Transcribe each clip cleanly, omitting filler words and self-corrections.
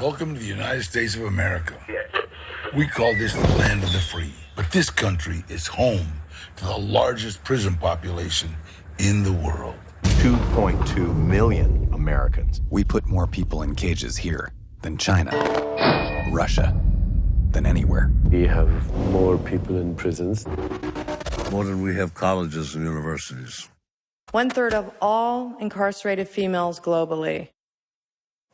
Welcome to the United States of America. We call this the land of the free. But this country is home to the largest prison population in the world. 2.2 million Americans. We put more people in cages here than China, Russia, than anywhere. We have more people in prisons. More than we have colleges and universities. 1/3 of all incarcerated females globally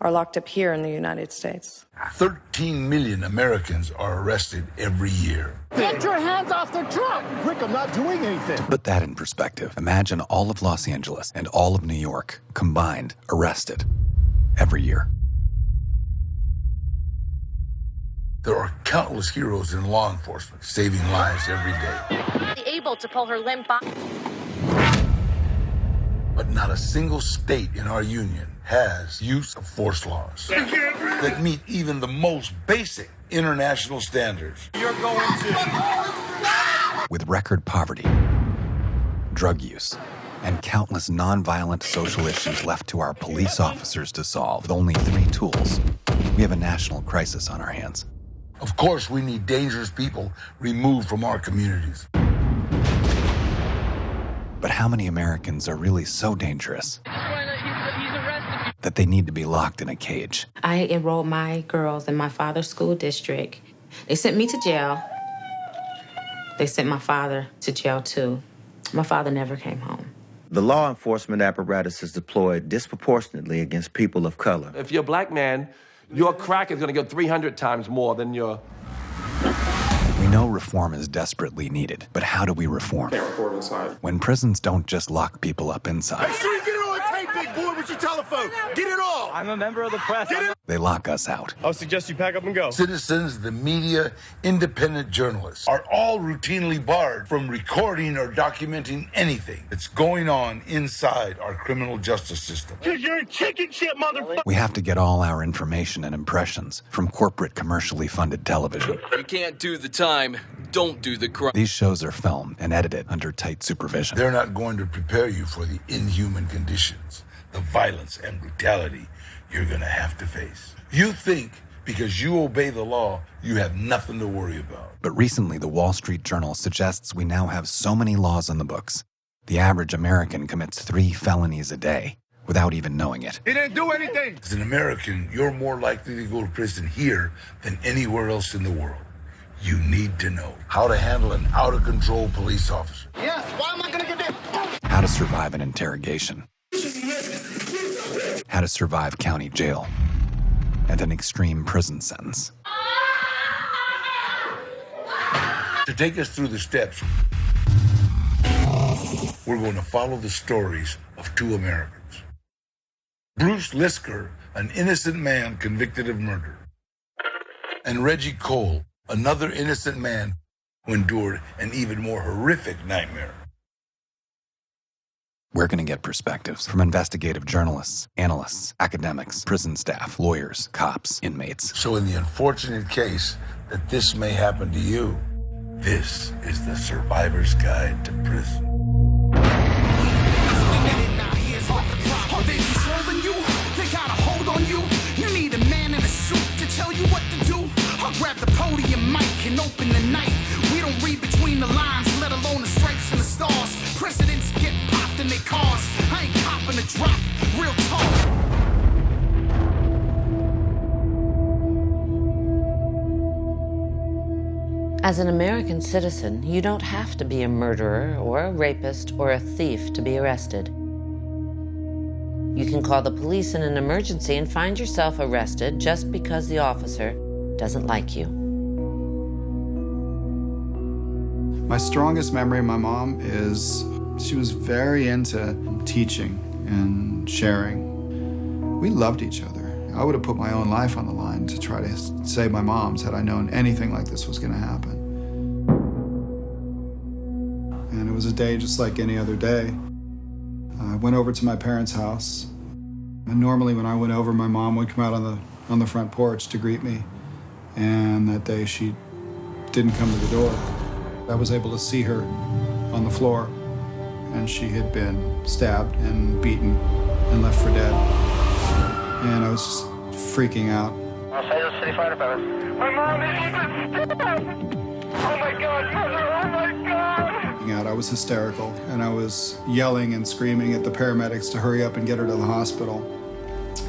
are locked up here in the United States. 13 million Americans are arrested every year. Get your hands off the truck! Rick, I'm not doing anything. To put that in perspective, imagine all of Los Angeles and all of New York combined arrested every year. There are countless heroes in law enforcement saving lives every day. Able to pull her limb back. But not a single state in our union has use of force laws that meet even the most basic international standards. You're going to... With record poverty, drug use, and countless nonviolent social issues left to our police officers to solve with only 3 tools, we have a national crisis on our hands. Of course, we need dangerous people removed from our communities. But how many Americans are really so dangerous that they need to be locked in a cage? I enrolled my girls in my father's school district. They sent me to jail. They sent my father to jail, too. My father never came home. The law enforcement apparatus is deployed disproportionately against people of color. If you're a black man, your crack is going to go 300 times more than your... We know reform is desperately needed, but how do we reform? Can't record inside. When prisons don't just lock people up inside. Make sure you get it on tape, big boy, with your telephone. Get it all. I'm a member of the press. They lock us out. I'll suggest you pack up and go. Citizens, the media, independent journalists are all routinely barred from recording or documenting anything that's going on inside our criminal justice system. Because you're a chicken shit, motherfucker. We have to get all our information and impressions from corporate commercially funded television. You can't do the time, don't do the crime. These shows are filmed and edited under tight supervision. They're not going to prepare you for the inhuman conditions, the violence and brutality you're going to have to face. You think because you obey the law, you have nothing to worry about. But recently, the Wall Street Journal suggests we now have so many laws on the books. The average American commits 3 felonies a day without even knowing it. He didn't do anything. As an American, you're more likely to go to prison here than anywhere else in the world. You need to know how to handle an out-of-control police officer. Yes, why am I going to get this? How to survive an interrogation. How to survive county jail. And an extreme prison sentence. To take us through the steps, we're going to follow the stories of 2 Americans. Bruce Lisker, an innocent man convicted of murder. And Reggie Cole, another innocent man who endured an even more horrific nightmare. We're going to get perspectives from investigative journalists, analysts, academics, prison staff, lawyers, cops, inmates. So in the unfortunate case that this may happen to you, this is the Survivor's Guide to Prison. Are they controlling you? They got a hold on you? You need a man in a suit to tell you what to do? I'll grab the podium mic and open the night. We don't read between the lines, let alone the stripes and the stars. Presidents get popped in their cars. I ain't copping a drop. Real talk. As an American citizen, you don't have to be a murderer or a rapist or a thief to be arrested. You can call the police in an emergency and find yourself arrested just because the officer doesn't like you. My strongest memory of my mom is she was very into teaching and sharing. We loved each other. I would have put my own life on the line to try to save my mom's had I known anything like this was going to happen. And it was a day just like any other day. I went over to my parents' house. And normally when I went over, my mom would come out on the front porch to greet me. And that day she didn't come to the door. I was able to see her on the floor, and she had been stabbed and beaten and left for dead. And I was just freaking out. Los Angeles City Fire Department. My mom is stabbed! Oh my God, mother, oh my God! I was hysterical, and I was yelling and screaming at the paramedics to hurry up and get her to the hospital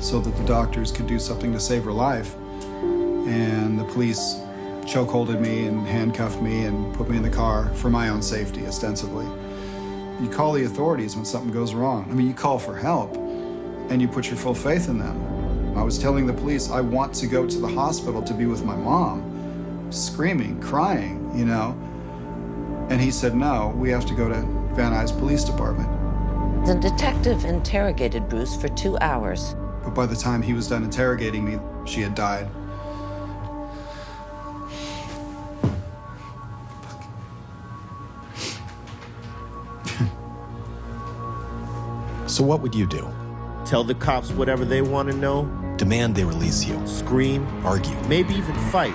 so that the doctors could do something to save her life. And the police chokeholded me and handcuffed me and put me in the car for my own safety, ostensibly. You call the authorities when something goes wrong. I mean, you call for help, and you put your full faith in them. I was telling the police, I want to go to the hospital to be with my mom, screaming, crying, you know. And he said, no, we have to go to Van Nuys Police Department. The detective interrogated Bruce for 2 hours. But by the time he was done interrogating me, she had died. So what would you do? Tell the cops whatever they want to know. Demand they release you. Scream. Argue. Maybe even fight.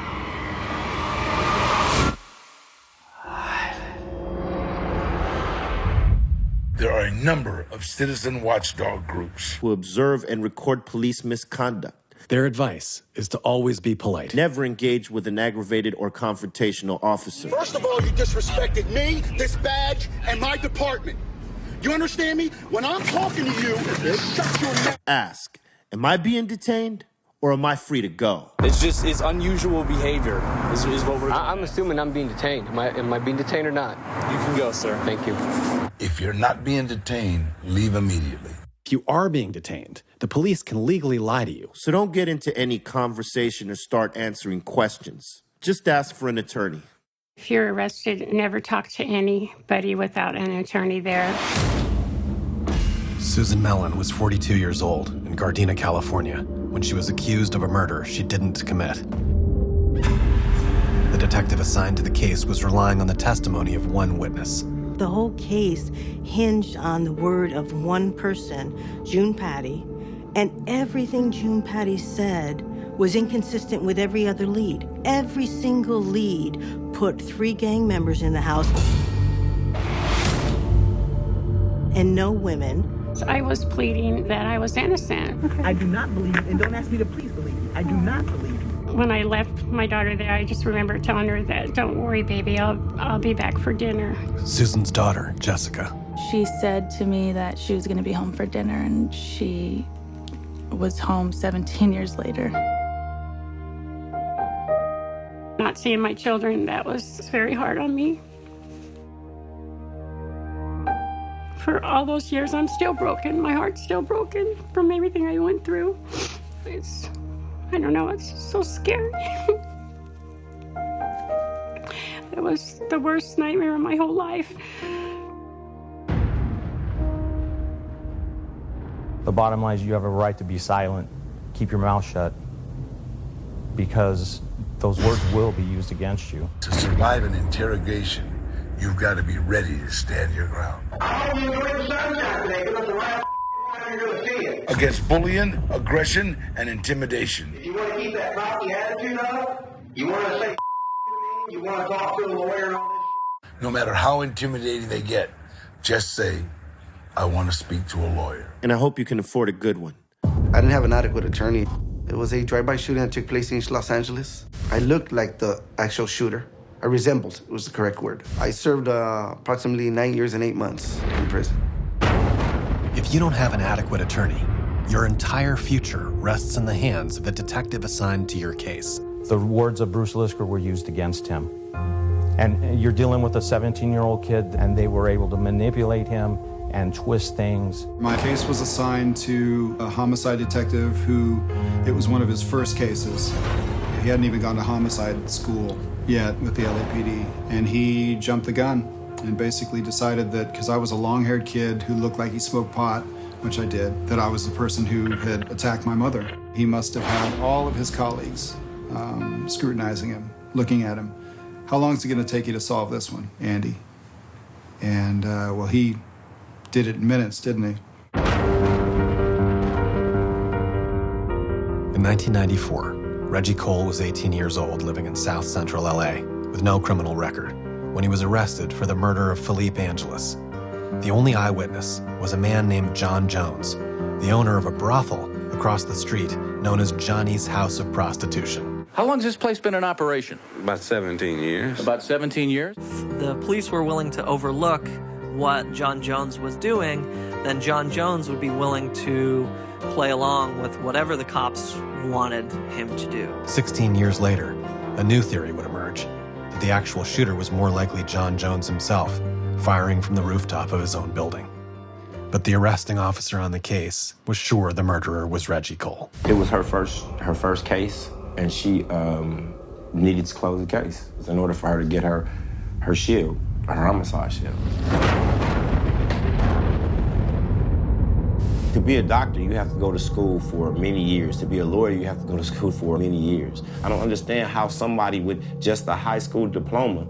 There are a number of citizen watchdog groups who observe and record police misconduct. Their advice is to always be polite. Never engage with an aggravated or confrontational officer. First of all, you disrespected me, this badge, and my department. You understand me? When I'm talking to you, shut your mouth. Ask, am I being detained or am I free to go? It's unusual behavior is what we're doing. I'm assuming I'm being detained. Am I being detained or not? You can go, sir. Thank you. If you're not being detained, leave immediately. If you are being detained, the police can legally lie to you. So don't get into any conversation or start answering questions. Just ask for an attorney. If you're arrested, never talk to anybody without an attorney there. Susan Mellon was 42 years old in Gardena, California, when she was accused of a murder she didn't commit. The detective assigned to the case was relying on the testimony of one witness. The whole case hinged on the word of one person, June Patty, and everything June Patty said was inconsistent with every other lead. Every single lead put 3 gang members in the house and no women. I was pleading that I was innocent. I do not believe you, and don't ask me to please believe you. I do not believe you. When I left my daughter there, I just remember telling her that, don't worry, baby, I'll be back for dinner. Susan's daughter, Jessica. She said to me that she was going to be home for dinner, and she was home 17 years later. Not seeing my children, that was very hard on me. For all those years, I'm still broken. My heart's still broken from everything I went through. I don't know, it's so scary. It was the worst nightmare of my whole life. The bottom line is you have a right to be silent. Keep your mouth shut, because those words will be used against you. To survive an interrogation, you've got to be ready to stand your ground. Against bullying, aggression, and intimidation. If you want to keep that cocky attitude up, you want to say you want to talk to a lawyer and all this. No matter how intimidating they get, just say, I want to speak to a lawyer. And I hope you can afford a good one. I didn't have an adequate attorney. It was a drive-by shooting that took place in East Los Angeles. I looked like the actual shooter. I resembled, it was the correct word. I served approximately 9 years and 8 months in prison. If you don't have an adequate attorney, your entire future rests in the hands of the detective assigned to your case. The words of Bruce Lisker were used against him. And you're dealing with a 17-year-old kid, and they were able to manipulate him and twist things. My case was assigned to a homicide detective who, it was one of his first cases. He hadn't even gone to homicide school yet with the LAPD, and he jumped the gun and basically decided that because I was a long-haired kid who looked like he smoked pot, which I did, that I was the person who had attacked my mother. He must have had all of his colleagues scrutinizing him, looking at him. How long is it going to take you to solve this one, Andy? And, well, he did it in minutes, didn't he? In 1994, Reggie Cole was 18 years old, living in South Central LA with no criminal record, when he was arrested for the murder of Philippe Angeles. The only eyewitness was a man named John Jones, the owner of a brothel across the street known as Johnny's House of Prostitution. How long has this place been in operation? About 17 years. About 17 years? The police were willing to overlook what John Jones was doing, then John Jones would be willing to play along with whatever the cops wanted him to do. 16 years later, a new theory would emerge, that the actual shooter was more likely John Jones himself, firing from the rooftop of his own building. But the arresting officer on the case was sure the murderer was Reggie Cole. It was her first case, and she needed to close the case in order for her to get her shield, her homicide shield. To be a doctor, you have to go to school for many years. To be a lawyer, you have to go to school for many years. I don't understand how somebody with just a high school diploma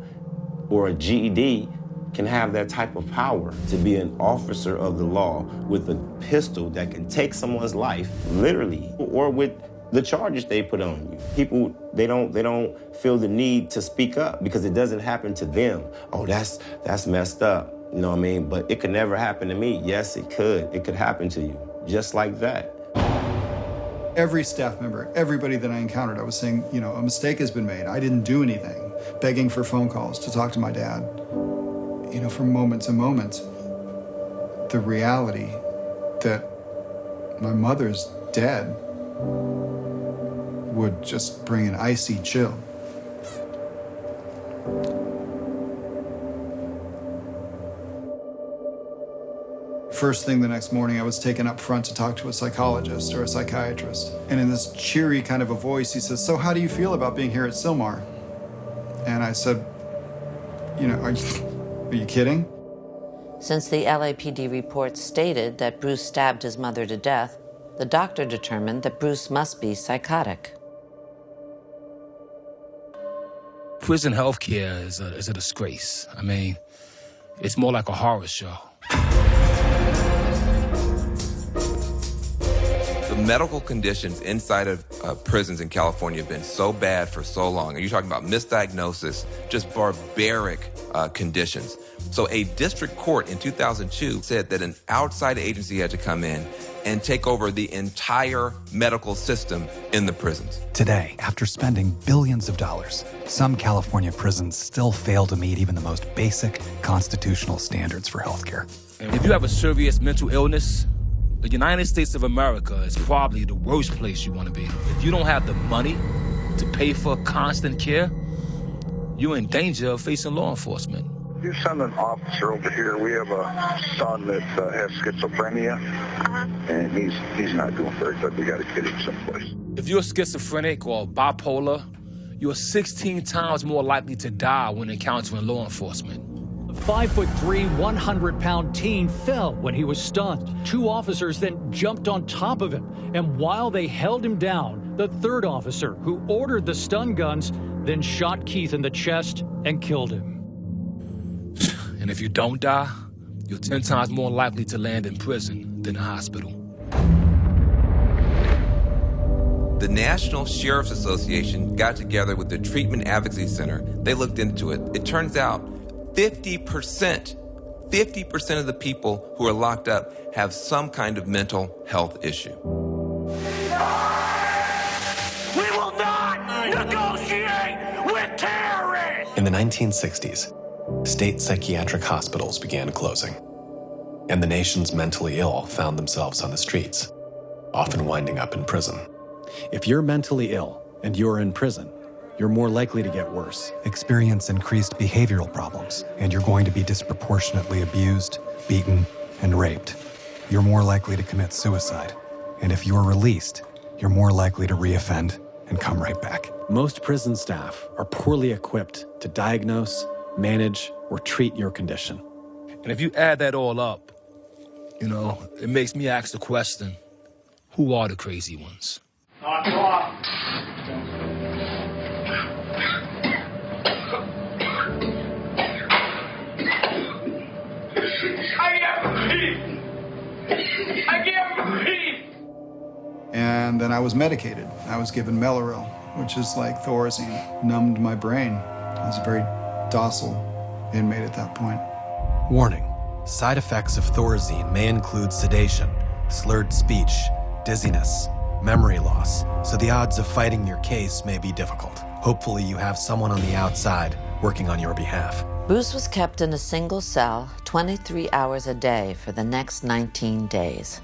or a GED can have that type of power to be an officer of the law with a pistol that can take someone's life, literally, or with the charges they put on you. People, they don't feel the need to speak up because it doesn't happen to them. Oh, that's messed up. You know what I mean? But it could never happen to me. Yes, it could. It could happen to you, just like that. Every staff member, everybody that I encountered, I was saying, you know, a mistake has been made. I didn't do anything. Begging for phone calls to talk to my dad. You know, from moment to moment, the reality that my mother's dead would just bring an icy chill. First thing the next morning, I was taken up front to talk to a psychologist or a psychiatrist. And in this cheery kind of a voice, he says, "So how do you feel about being here at Sylmar?" And I said, "You know, are you kidding?" Since the LAPD report stated that Bruce stabbed his mother to death, the doctor determined that Bruce must be psychotic. Prison healthcare is a disgrace. I mean, it's more like a horror show. The medical conditions inside of prisons in California have been so bad for so long. And you're talking about misdiagnosis, just barbaric conditions. So a district court in 2002 said that an outside agency had to come in and take over the entire medical system in the prisons. Today, after spending billions of dollars, some California prisons still fail to meet even the most basic constitutional standards for healthcare. If you have a serious mental illness, the United States of America is probably the worst place you want to be. If you don't have the money to pay for constant care, you're in danger of facing law enforcement. You send an officer over here. We have a son that has schizophrenia, and he's not doing very good. We got to get him someplace. If you're schizophrenic or bipolar, you're 16 times more likely to die when encountering law enforcement. The 5'3", 100-pound teen fell when he was stunned. Two officers then jumped on top of him, and while they held him down, the third officer, who ordered the stun guns, then shot Keith in the chest and killed him. And if you don't die, you're 10 times more likely to land in prison than a hospital. The National Sheriff's Association got together with the Treatment Advocacy Center. They looked into it. It turns out 50% of the people who are locked up have some kind of mental health issue. We will not negotiate with terrorists! In the 1960s, state psychiatric hospitals began closing, and the nation's mentally ill found themselves on the streets, often winding up in prison. If you're mentally ill and you're in prison, you're more likely to get worse, experience increased behavioral problems, and you're going to be disproportionately abused, beaten, and raped. You're more likely to commit suicide, and if you're released, you're more likely to reoffend and come right back. Most prison staff are poorly equipped to diagnose, manage, or treat your condition. And if you add that all up, you know, it makes me ask the question, who are the crazy ones? Knock it off. I get relief. And then I was medicated. I was given Mellaril, which is like Thorazine, numbed my brain. I was a very docile inmate at that point. Warning, side effects of Thorazine may include sedation, slurred speech, dizziness, memory loss, so the odds of fighting your case may be difficult. Hopefully you have someone on the outside working on your behalf. Bruce was kept in a single cell 23 hours a day for the next 19 days.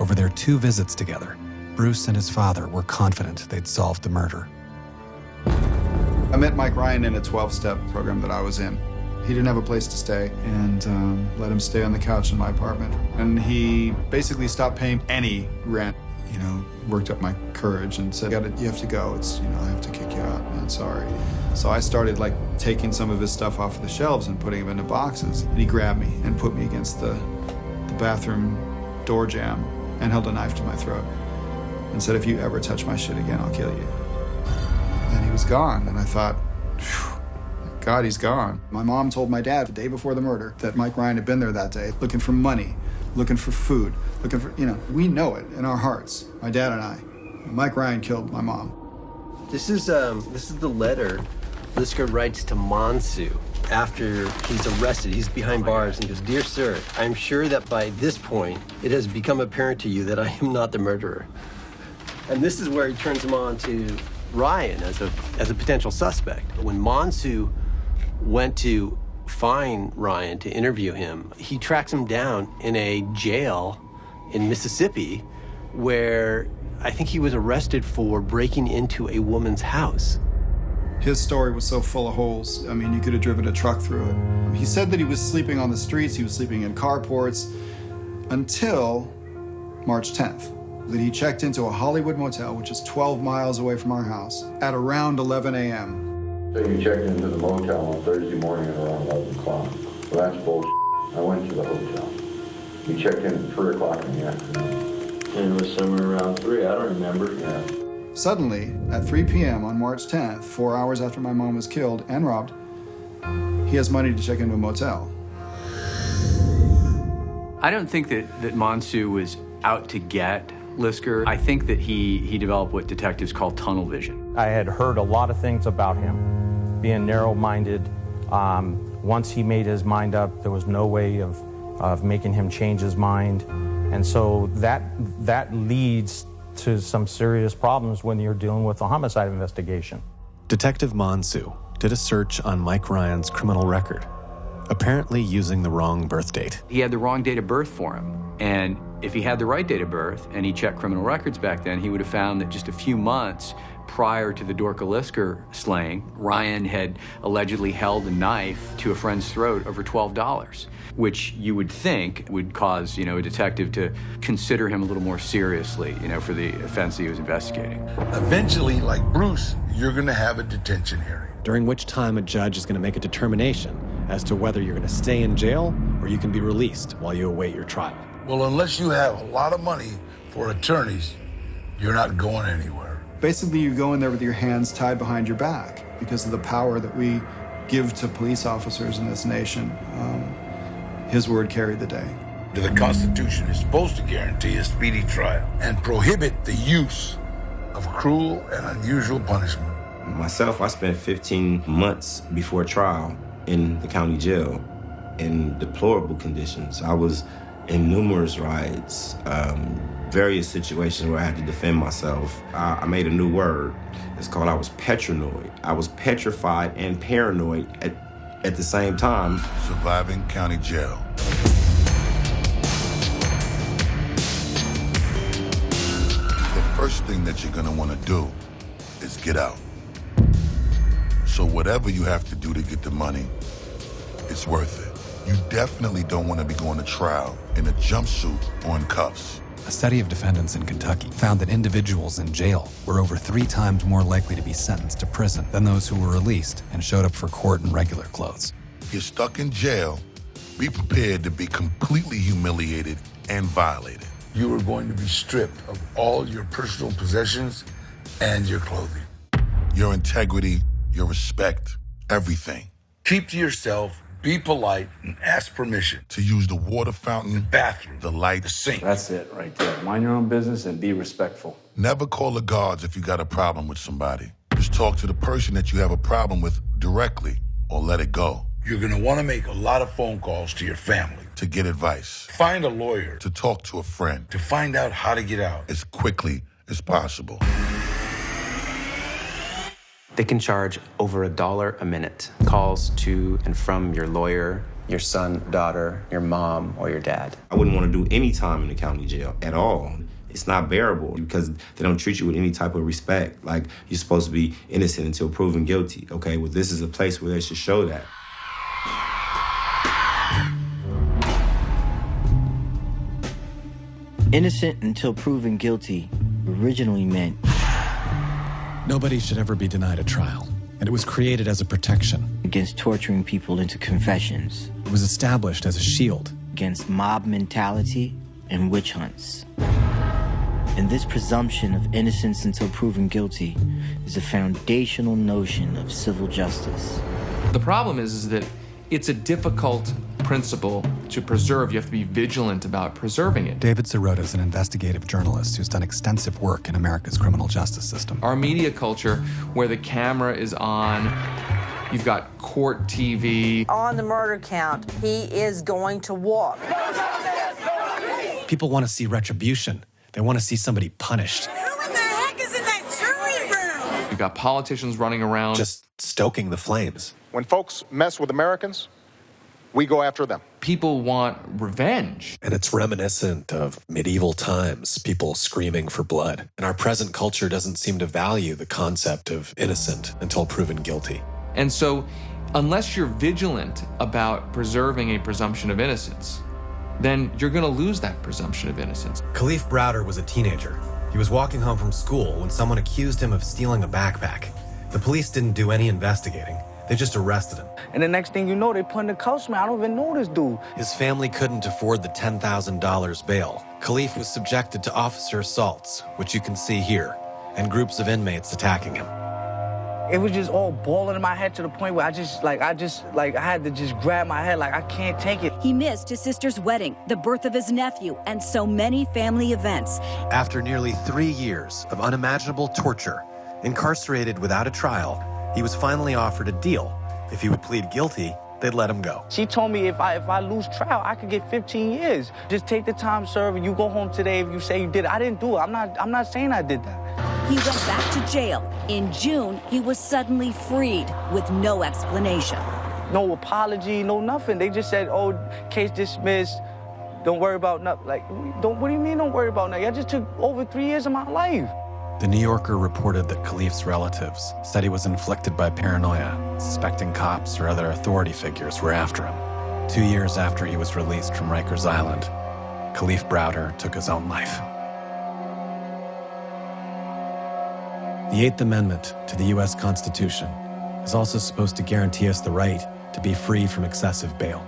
Over their 2 visits together, Bruce and his father were confident they'd solved the murder. I met Mike Ryan in a 12-step program that I was in. He didn't have a place to stay, and let him stay on the couch in my apartment. And he basically stopped paying any rent. You know, worked up my courage and said, you have to go. It's, you know, I have to kick you out, man, sorry. So I started like taking some of his stuff off the shelves and putting them into boxes. And he grabbed me and put me against the bathroom door jamb and held a knife to my throat and said, if you ever touch my shit again, I'll kill you. And he was gone, and I thought, God, he's gone. My mom told my dad the day before the murder that Mike Ryan had been there that day looking for money, looking for food, looking for, you know, we know it in our hearts, my dad and I. Mike Ryan killed my mom. This is the letter Lisker writes to Monsu after he's arrested. He's behind bars and goes, "Dear sir, I'm sure that by this point it has become apparent to you that I am not the murderer." And this is where he turns him on to Ryan as a potential suspect. When Monsu went to find Ryan to interview him, he tracks him down in a jail in Mississippi where I think he was arrested for breaking into a woman's house. His story was so full of holes. I mean, you could have driven a truck through it. He said that he was sleeping on the streets, he was sleeping in carports, until March 10th. That he checked into a Hollywood motel, which is 12 miles away from our house, at around 11 a.m. So you checked into the motel on Thursday morning at around 11 o'clock. Well, that's bullshit. I went to the hotel. You checked in at 3 o'clock in the afternoon. And it was somewhere around 3, I don't remember. Yeah. Suddenly, at 3 p.m. on March 10th, 4 hours after my mom was killed and robbed, he has money to check into a motel. I don't think that Monsu was out to get Lisker. I think that he developed what detectives call tunnel vision. I had heard a lot of things about him, being narrow-minded. Once he made his mind up, there was no way of making him change his mind. And so that leads to some serious problems when you're dealing with a homicide investigation. Detective Monsu did a search on Mike Ryan's criminal record, apparently using the wrong birth date. He had the wrong date of birth for him. And if he had the right date of birth and he checked criminal records back then, he would have found that just a few months prior to the Dorka Lisker slaying, Ryan had allegedly held a knife to a friend's throat over $12, which you would think would cause, a detective to consider him a little more seriously, for the offense he was investigating. Eventually, like Bruce, you're going to have a detention hearing, during which time a judge is going to make a determination as to whether you're going to stay in jail or you can be released while you await your trial. Well, unless you have a lot of money for attorneys, you're not going anywhere. Basically, you go in there with your hands tied behind your back because of the power that we give to police officers in this nation. His word carried the day. The Constitution is supposed to guarantee a speedy trial and prohibit the use of cruel and unusual punishment. Myself, I spent 15 months before trial in the county jail in deplorable conditions. I was in numerous riots, various situations where I had to defend myself. I made a new word. It's called I was petranoid. I was petrified and paranoid at the same time. Surviving county jail. The first thing that you're gonna wanna do is get out. So whatever you have to do to get the money, it's worth it. You definitely don't want to be going to trial in a jumpsuit or in cuffs. A study of defendants in Kentucky found that individuals in jail were over 3 times more likely to be sentenced to prison than those who were released and showed up for court in regular clothes. You're stuck in jail. Be prepared to be completely humiliated and violated. You are going to be stripped of all your personal possessions and your clothing. Your integrity, your respect, everything. Keep to yourself. Be polite and ask permission to use the water fountain, the bathroom, the light, the sink. That's it right there. Mind your own business and be respectful. Never call the guards if you got a problem with somebody. Just talk to the person that you have a problem with directly or let it go. You're going to want to make a lot of phone calls to your family. To get advice. Find a lawyer. To talk to a friend. To find out how to get out. As quickly is possible. They can charge over $1 a minute. Calls to and from your lawyer, your son, daughter, your mom, or your dad. I wouldn't want to do any time in the county jail at all. It's not bearable because they don't treat you with any type of respect. Like, you're supposed to be innocent until proven guilty, okay? Well, this is a place where they should show that. Innocent until proven guilty originally meant nobody should ever be denied a trial, and it was created as a protection against torturing people into confessions. It was established as a shield against mob mentality and witch hunts. And this presumption of innocence until proven guilty is a foundational notion of civil justice. The problem is that it's a difficult principle to preserve. You have to be vigilant about preserving it. David Sirota is an investigative journalist who's done extensive work in America's criminal justice system. Our media culture, where the camera is on, you've got court TV. On the murder count, he is going to walk. People want to see retribution. They want to see somebody punished. Who in the heck is in that jury room? You've got politicians running around. Just stoking the flames. When folks mess with Americans, we go after them. People want revenge. And it's reminiscent of medieval times, people screaming for blood. And our present culture doesn't seem to value the concept of innocent until proven guilty. And so, unless you're vigilant about preserving a presumption of innocence, then you're going to lose that presumption of innocence. Khalif Browder was a teenager. He was walking home from school when someone accused him of stealing a backpack. The police didn't do any investigating. They just arrested him. And the next thing you know, they put in the cuffs, man. I don't even know this dude. His family couldn't afford the $10,000 bail. Khalif was subjected to officer assaults, which you can see here, and groups of inmates attacking him. It was just all balling in my head to the point where I had to just grab my head, like, I can't take it. He missed his sister's wedding, the birth of his nephew, and so many family events. After nearly 3 years of unimaginable torture, incarcerated without a trial, he was finally offered a deal. If he would plead guilty, they'd let him go. She told me if I lose trial, I could get 15 years. Just take the time served and you go home today if you say you did it. I didn't do it. I'm not saying I did that. He went back to jail. In June, he was suddenly freed with no explanation. No apology, no nothing. They just said, oh, case dismissed. Don't worry about nothing. Like, what do you mean don't worry about nothing? I just took over 3 years of my life. The New Yorker reported that Khalif's relatives said he was inflicted by paranoia, suspecting cops or other authority figures were after him. 2 years after he was released from Rikers Island, Khalif Browder took his own life. The Eighth Amendment to the U.S. Constitution is also supposed to guarantee us the right to be free from excessive bail.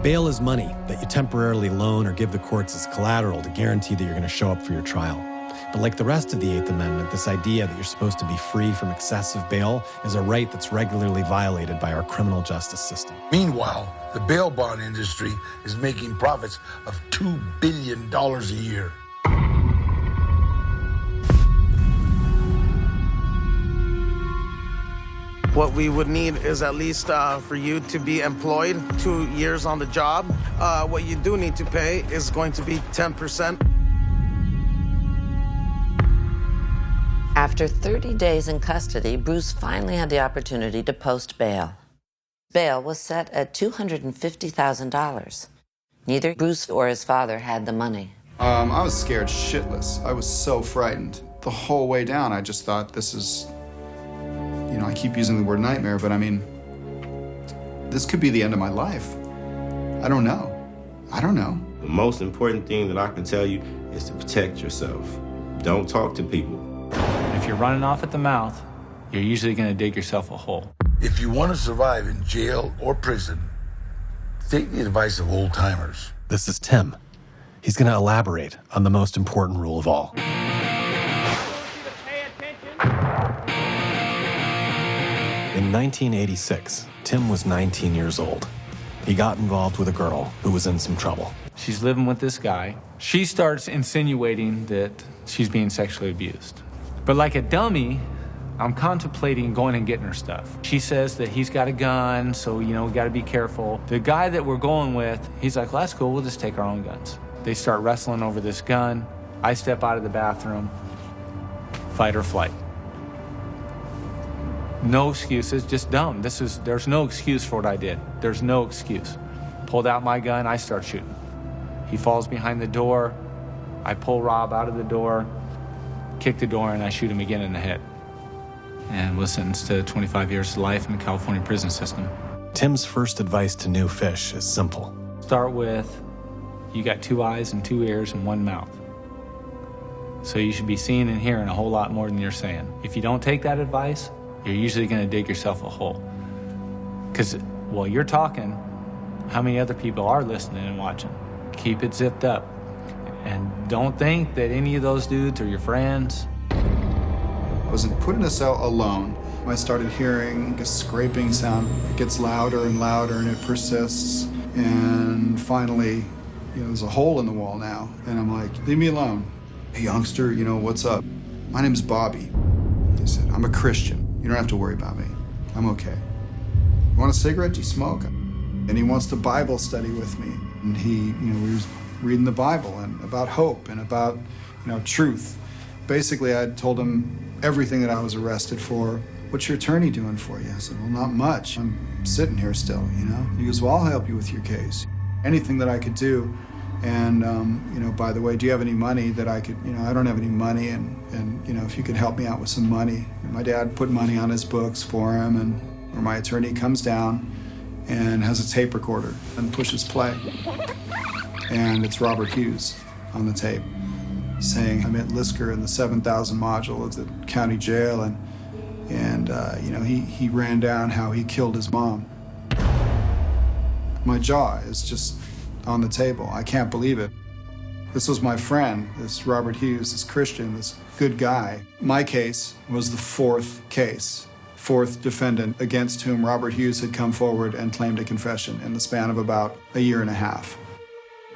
Bail is money that you temporarily loan or give the courts as collateral to guarantee that you're going to show up for your trial. But like the rest of the Eighth Amendment, this idea that you're supposed to be free from excessive bail is a right that's regularly violated by our criminal justice system. Meanwhile, the bail bond industry is making profits of $2 billion a year. What we would need is at least for you to be employed 2 years on the job. What you do need to pay is going to be 10%. After 30 days in custody, Bruce finally had the opportunity to post bail. Bail was set at $250,000. Neither Bruce or his father had the money. I was scared shitless. I was so frightened. The whole way down, I just thought, this is... You know, I keep using the word nightmare, but I mean, this could be the end of my life. I don't know. I don't know. The most important thing that I can tell you is to protect yourself. Don't talk to people. If you're running off at the mouth, you're usually going to dig yourself a hole. If you want to survive in jail or prison, take the advice of old-timers. This is Tim. He's going to elaborate on the most important rule of all. In 1986, Tim was 19 years old. He got involved with a girl who was in some trouble. She's living with this guy. She starts insinuating that she's being sexually abused. But like a dummy, I'm contemplating going and getting her stuff. She says that he's got a gun, so, you know, we got to be careful. The guy that we're going with, he's like, well, that's cool, we'll just take our own guns. They start wrestling over this gun. I step out of the bathroom, fight or flight. No excuses, just dumb. There's no excuse for what I did. There's no excuse. Pulled out my gun, I start shooting. He falls behind the door. I pull Rob out of the door, kick the door, and I shoot him again in the head. And was sentenced to 25 years to life in the California prison system. Tim's first advice to new fish is simple. Start with, you got 2 eyes and 2 ears and 1 mouth. So you should be seeing and hearing a whole lot more than you're saying. If you don't take that advice, you're usually gonna dig yourself a hole. Because while you're talking, how many other people are listening and watching? Keep it zipped up. And don't think that any of those dudes are your friends. I was put in a cell alone. I started hearing a scraping sound. It gets louder and louder and it persists. And finally, there's a hole in the wall now. And I'm like, leave me alone. Hey, youngster, what's up? My name's Bobby. He said, I'm a Christian. You don't have to worry about me. I'm okay. You want a cigarette? Do you smoke? And he wants to Bible study with me. And we was reading the Bible and about hope and about, truth. Basically, I told him everything that I was arrested for. What's your attorney doing for you? I said, well, not much. I'm sitting here still, He goes, well, I'll help you with your case. Anything that I could do. And, by the way, do you have any money that I could, I don't have any money. And if you could help me out with some money. And my dad put money on his books for him. And my attorney comes down and has a tape recorder and pushes play. And it's Robert Hughes on the tape saying, I met Lisker in the 7,000 module of the county jail, and he ran down how he killed his mom. My jaw is just on the table. I can't believe it. This was my friend, this Robert Hughes, this Christian, this good guy. My case was the 4th case, 4th defendant against whom Robert Hughes had come forward and claimed a confession in the span of about a year and a half.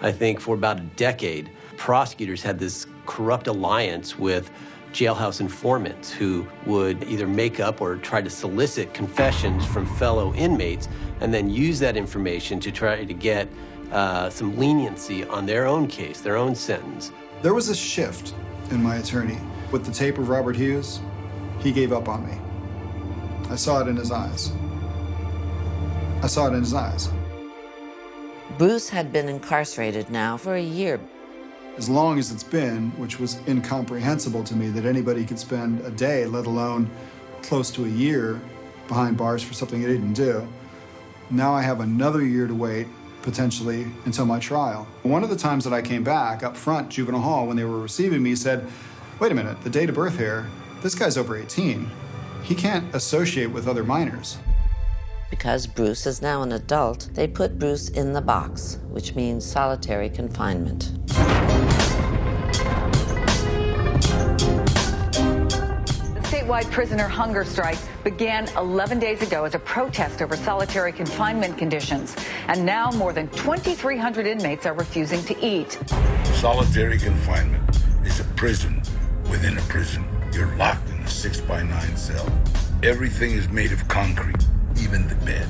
I think for about a decade, prosecutors had this corrupt alliance with jailhouse informants who would either make up or try to solicit confessions from fellow inmates and then use that information to try to get some leniency on their own case, their own sentence. There was a shift in my attorney. With the tape of Robert Hughes, he gave up on me. I saw it in his eyes. I saw it in his eyes. Bruce had been incarcerated now for a year. As long as it's been, which was incomprehensible to me that anybody could spend a day, let alone close to a year, behind bars for something they didn't do. Now I have another year to wait, potentially, until my trial. One of the times that I came back up front, juvenile hall, when they were receiving me, said, wait a minute, the date of birth here, this guy's over 18. He can't associate with other minors. Because Bruce is now an adult, they put Bruce in the box, which means solitary confinement. The statewide prisoner hunger strike began 11 days ago as a protest over solitary confinement conditions. And now more than 2,300 inmates are refusing to eat. Solitary confinement is a prison within a prison. You're locked in a 6x9 cell. Everything is made of concrete, even the bed.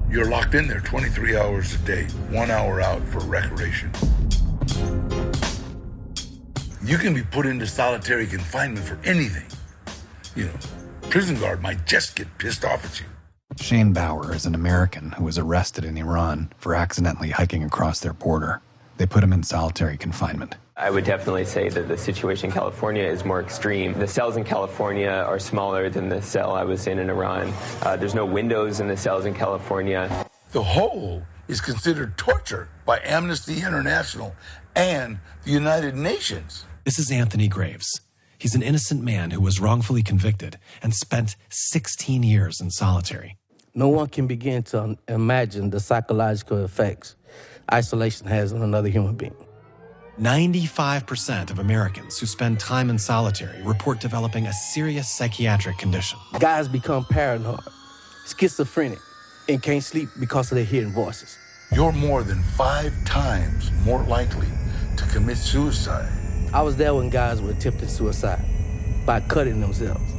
You're locked in there 23 hours a day, 1 hour out for recreation. You can be put into solitary confinement for anything. Prison guard might just get pissed off at you. Shane Bauer is an American who was arrested in Iran for accidentally hiking across their border. They put him in solitary confinement. I would definitely say that the situation in California is more extreme. The cells in California are smaller than the cell I was in Iran. There's no windows in the cells in California. The whole is considered torture by Amnesty International and the United Nations. This is Anthony Graves. He's an innocent man who was wrongfully convicted and spent 16 years in solitary. No one can begin to imagine the psychological effects isolation has on another human being. 95% of Americans who spend time in solitary report developing a serious psychiatric condition. Guys become paranoid, schizophrenic, and can't sleep because of their hearing voices. You're more than 5 times more likely to commit suicide. I was there when guys were attempting suicide by cutting themselves,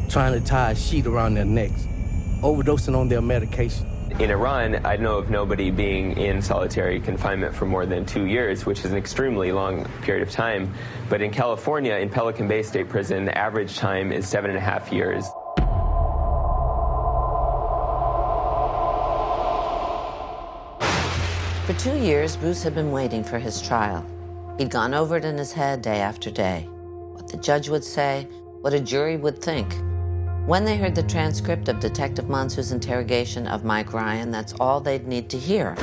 trying to tie a sheet around their necks, overdosing on their medication. In Iran, I know of nobody being in solitary confinement for more than 2 years, which is an extremely long period of time. But in California, in Pelican Bay State Prison, the average time is 7.5 years. For 2 years, Bruce had been waiting for his trial. He'd gone over it in his head day after day. What the judge would say, what a jury would think. When they heard the transcript of Detective Mansu's interrogation of Mike Ryan, that's all they'd need to hear.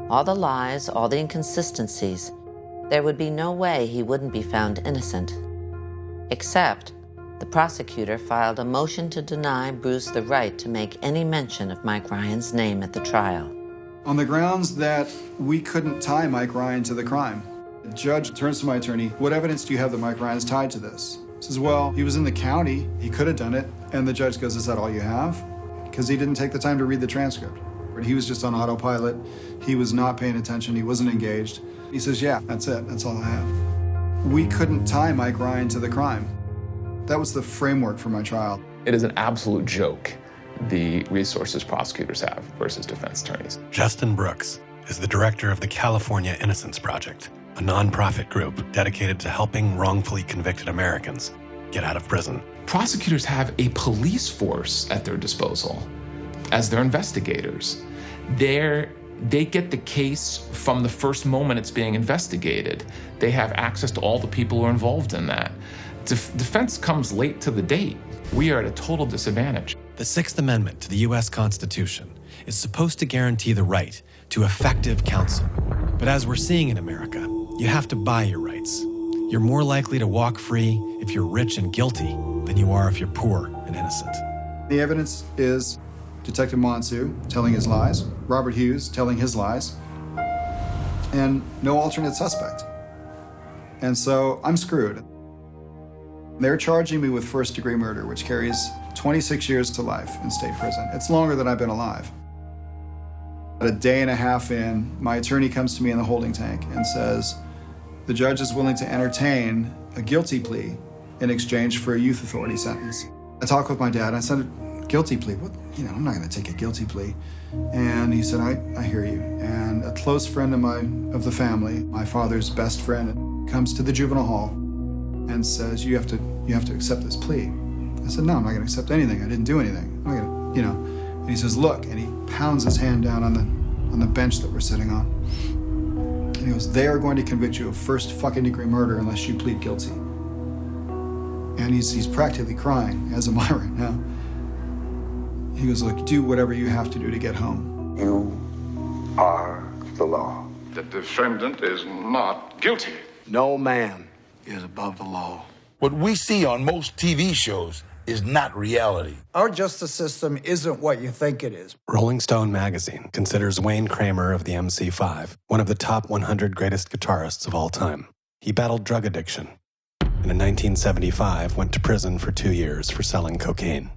All the lies, all the inconsistencies, there would be no way he wouldn't be found innocent. Except the prosecutor filed a motion to deny Bruce the right to make any mention of Mike Ryan's name at the trial. On the grounds that we couldn't tie Mike Ryan to the crime. The judge turns to my attorney, what evidence do you have that Mike Ryan's tied to this? He says, well, he was in the county, he could have done it. And the judge goes, is that all you have? Because he didn't take the time to read the transcript. He was just on autopilot. He was not paying attention. He wasn't engaged. He says, yeah, that's it. That's all I have. We couldn't tie Mike Ryan to the crime. That was the framework for my trial. It is an absolute joke, the resources prosecutors have versus defense attorneys. Justin Brooks is the director of the California Innocence Project, a nonprofit group dedicated to helping wrongfully convicted Americans get out of prison. Prosecutors have a police force at their disposal as their investigators. They get the case from the first moment it's being investigated. They have access to all the people who are involved in that. Defense comes late to the date. We are at a total disadvantage. The Sixth Amendment to the U.S. Constitution is supposed to guarantee the right to effective counsel. But as we're seeing in America, you have to buy your rights. You're more likely to walk free if you're rich and guilty than you are if you're poor and innocent. The evidence is Detective Mansu telling his lies, Robert Hughes telling his lies, and no alternate suspect. And so I'm screwed. They're charging me with first-degree murder, which carries 26 years to life in state prison. It's longer than I've been alive. A day and a half in, my attorney comes to me in the holding tank and says, the judge is willing to entertain a guilty plea in exchange for a youth authority sentence. I talked with my dad, and I said, guilty plea? What? I'm not gonna take a guilty plea. And he said, I hear you. And a close friend of the family, my father's best friend, comes to the juvenile hall and says, you have to accept this plea. I said, no, I'm not gonna accept anything. I didn't do anything. I'm not gonna, And he says, look, and he pounds his hand down on the bench that we're sitting on. And he goes, they are going to convict you of first fucking degree murder unless you plead guilty. And he's practically crying, as am I right now. He goes, look, do whatever you have to do to get home. You are the law. The defendant is not guilty. No man is above the law. What we see on most TV shows is not reality. Our justice system isn't what you think it is. Rolling Stone magazine considers Wayne Kramer of the MC5 one of the top 100 greatest guitarists of all time. He battled drug addiction, and in 1975 went to prison for 2 years for selling cocaine.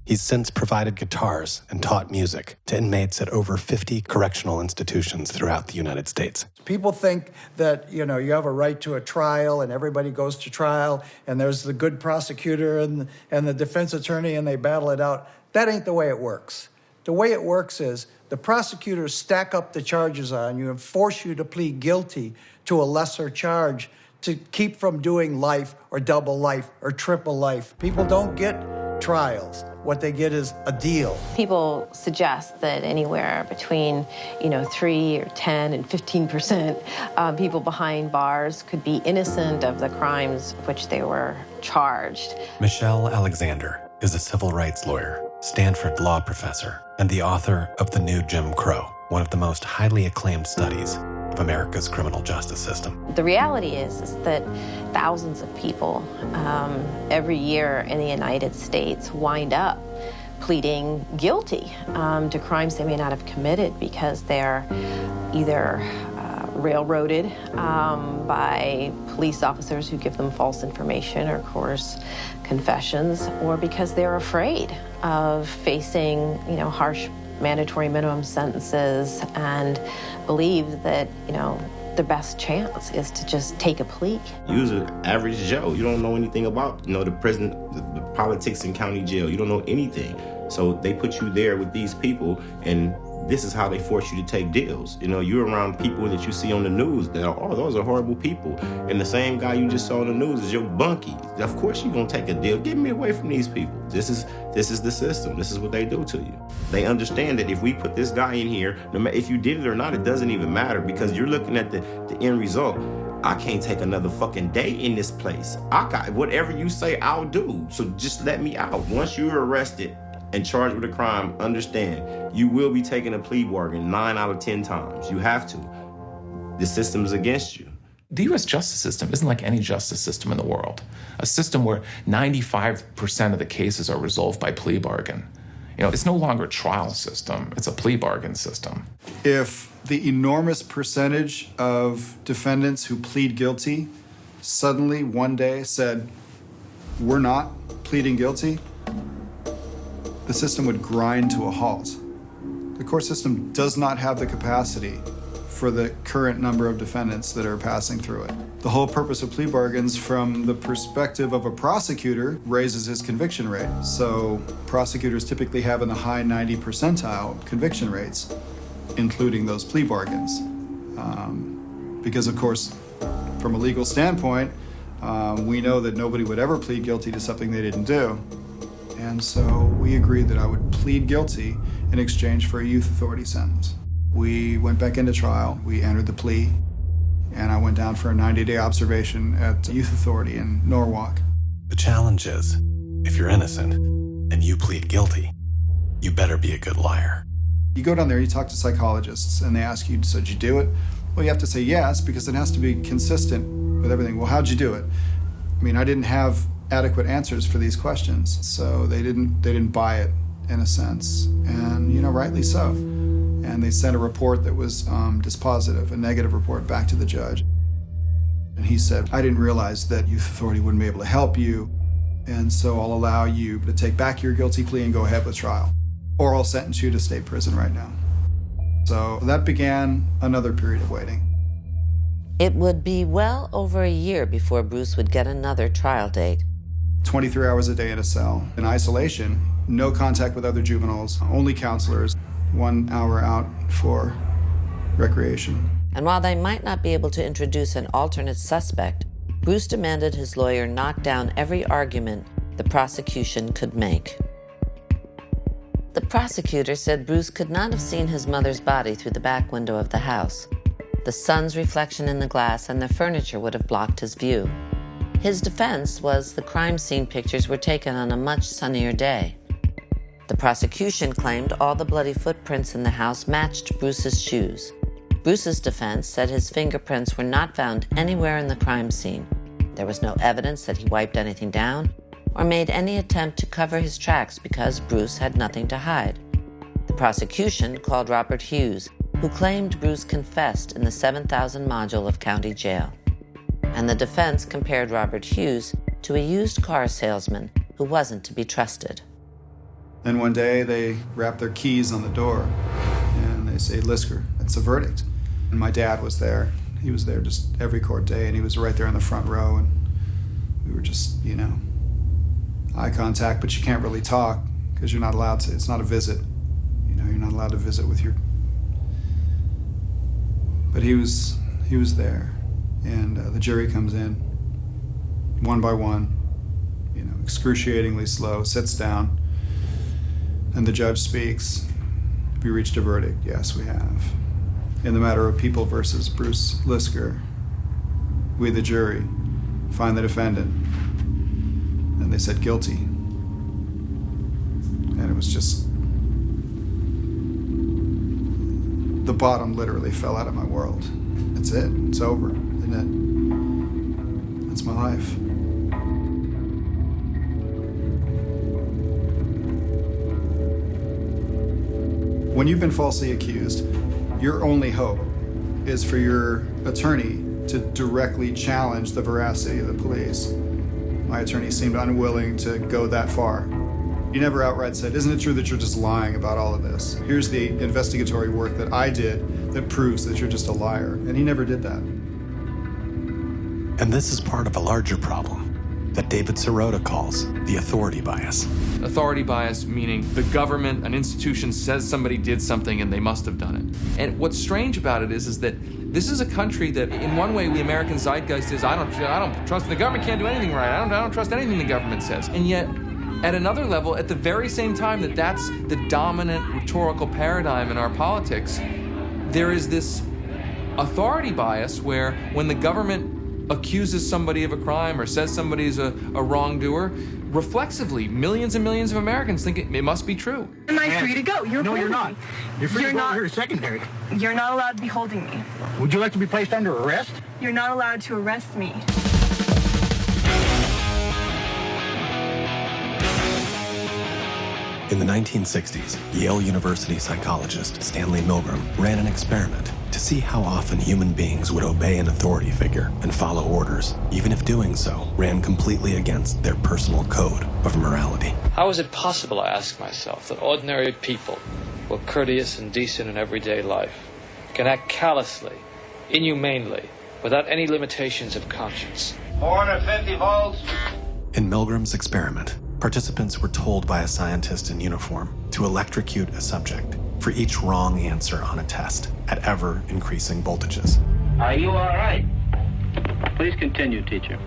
He's since provided guitars and taught music to inmates at over 50 correctional institutions throughout the United States. People think that, you have a right to a trial and everybody goes to trial and there's the good prosecutor and the defense attorney and they battle it out. That ain't the way it works. The way it works is the prosecutors stack up the charges on you and force you to plead guilty to a lesser charge to keep from doing life or double life or triple life. People don't get trials. What they get is a deal. People suggest that anywhere between, 3 or 10 and 15% people behind bars could be innocent of the crimes which they were charged. Michelle Alexander is a civil rights lawyer, Stanford law professor, and the author of The New Jim Crow, one of the most highly acclaimed studies of America's criminal justice system. The reality is that thousands of people every year in the United States wind up pleading guilty to crimes they may not have committed because they're either railroaded by police officers who give them false information or coerce confessions, or because they're afraid of facing, harsh mandatory minimum sentences and believe that, the best chance is to just take a plea. You're an average Joe. You don't know anything about, the prison, the politics in county jail. You don't know anything. So they put you there with these people, and this is how they force you to take deals. You know, you're around people that you see on the news that are, oh, those are horrible people. And the same guy you just saw on the news is your bunkie. Of course you're gonna take a deal. Get me away from these people. This is the system. This is what they do to you. They understand that if we put this guy in here, no matter if you did it or not, it doesn't even matter, because you're looking at the end result. I can't take another fucking day in this place. I got whatever you say, I'll do. So just let me out. Once you're arrested and charged with a crime, understand, you will be taking a plea bargain 9 out of 10 times. You have to. The system's against you. The U.S. justice system isn't like any justice system in the world. A system where 95% of the cases are resolved by plea bargain. You know, it's no longer a trial system, it's a plea bargain system. If the enormous percentage of defendants who plead guilty suddenly one day said, we're not pleading guilty, the system would grind to a halt. The court system does not have the capacity for the current number of defendants that are passing through it. The whole purpose of plea bargains from the perspective of a prosecutor raises his conviction rate. So prosecutors typically have in the high 90 percentile conviction rates, including those plea bargains. Because of course, from a legal standpoint, we know that nobody would ever plead guilty to something they didn't do. And so we agreed that I would plead guilty in exchange for a youth authority sentence. We went back into trial, we entered the plea, and I went down for a 90-day observation at the youth authority in Norwalk. The challenge is, if you're innocent and you plead guilty, you better be a good liar. You go down there, you talk to psychologists, and they ask you, so did you do it? Well, you have to say yes, because it has to be consistent with everything. Well, how'd you do it? I mean, I didn't have adequate answers for these questions, so they didn't buy it, in a sense, and, you know, rightly so. And they sent a report that was dispositive, a negative report, back to the judge. And he said, I didn't realize that youth authority wouldn't be able to help you, and so I'll allow you to take back your guilty plea and go ahead with trial, or I'll sentence you to state prison right now. So that began another period of waiting. It would be well over a year before Bruce would get another trial date. 23 hours a day in a cell, in isolation, no contact with other juveniles, only counselors, 1 hour out for recreation. And while they might not be able to introduce an alternate suspect, Bruce demanded his lawyer knock down every argument the prosecution could make. The prosecutor said Bruce could not have seen his mother's body through the back window of the house. The sun's reflection in the glass and the furniture would have blocked his view. His defense was the crime scene pictures were taken on a much sunnier day. The prosecution claimed all the bloody footprints in the house matched Bruce's shoes. Bruce's defense said his fingerprints were not found anywhere in the crime scene. There was no evidence that he wiped anything down or made any attempt to cover his tracks because Bruce had nothing to hide. The prosecution called Robert Hughes, who claimed Bruce confessed in the 7,000 module of county jail. And the defense compared Robert Hughes to a used car salesman who wasn't to be trusted. Then one day they wrap their keys on the door and they say, Lisker, it's a verdict. And my dad was there. He was there just every court day, and he was right there in the front row, and we were just, you know, eye contact, but you can't really talk because you're not allowed to. It's not a visit. You know, you're not allowed to visit with your... But he was there, and the jury comes in, one by one, you know, excruciatingly slow, sits down, and the judge speaks. Have you reached a verdict? Yes, we have. In the matter of People versus Bruce Lisker, we, the jury, find the defendant, and they said guilty. And it was just... the bottom literally fell out of my world. That's it. It's over, isn't it? That's my life. When you've been falsely accused, your only hope is for your attorney to directly challenge the veracity of the police. My attorney seemed unwilling to go that far. He never outright said, isn't it true that you're just lying about all of this? Here's the investigatory work that I did that proves that you're just a liar. And he never did that. And this is part of a larger problem. that David Sirota calls the authority bias. Authority bias meaning the government, an institution says somebody did something and they must have done it. And what's strange about it is that this is a country that, in one way, the American zeitgeist is, I don't trust, the government can't do anything right. I don't trust anything the government says. And yet, at another level, at the very same time that's the dominant rhetorical paradigm in our politics, there is this authority bias where when the government accuses somebody of a crime or says somebody's a wrongdoer, reflexively, millions and millions of Americans think it must be true. Am I free to go? No, you're not. You're free to go here secondary. You're not allowed to be holding me. Would you like to be placed under arrest? You're not allowed to arrest me. In the 1960s, Yale University psychologist Stanley Milgram ran an experiment to see how often human beings would obey an authority figure and follow orders, even if doing so ran completely against their personal code of morality. How is it possible, I ask myself, that ordinary people who are courteous and decent in everyday life can act callously, inhumanely, without any limitations of conscience? 450 volts. In Milgram's experiment, participants were told by a scientist in uniform to electrocute a subject for each wrong answer on a test at ever-increasing voltages. Are you all right? Please continue, teacher.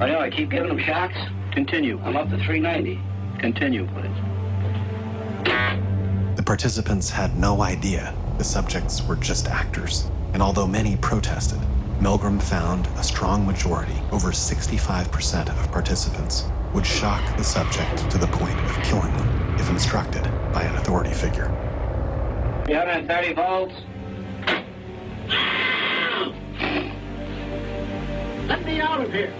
I know, I keep giving them shocks. Continue, please. I'm up to 390. Continue, please. The participants had no idea the subjects were just actors, and although many protested, Milgram found a strong majority, over 65% of participants, would shock the subject to the point of killing them if instructed by an authority figure. 330 volts. Let me out of here.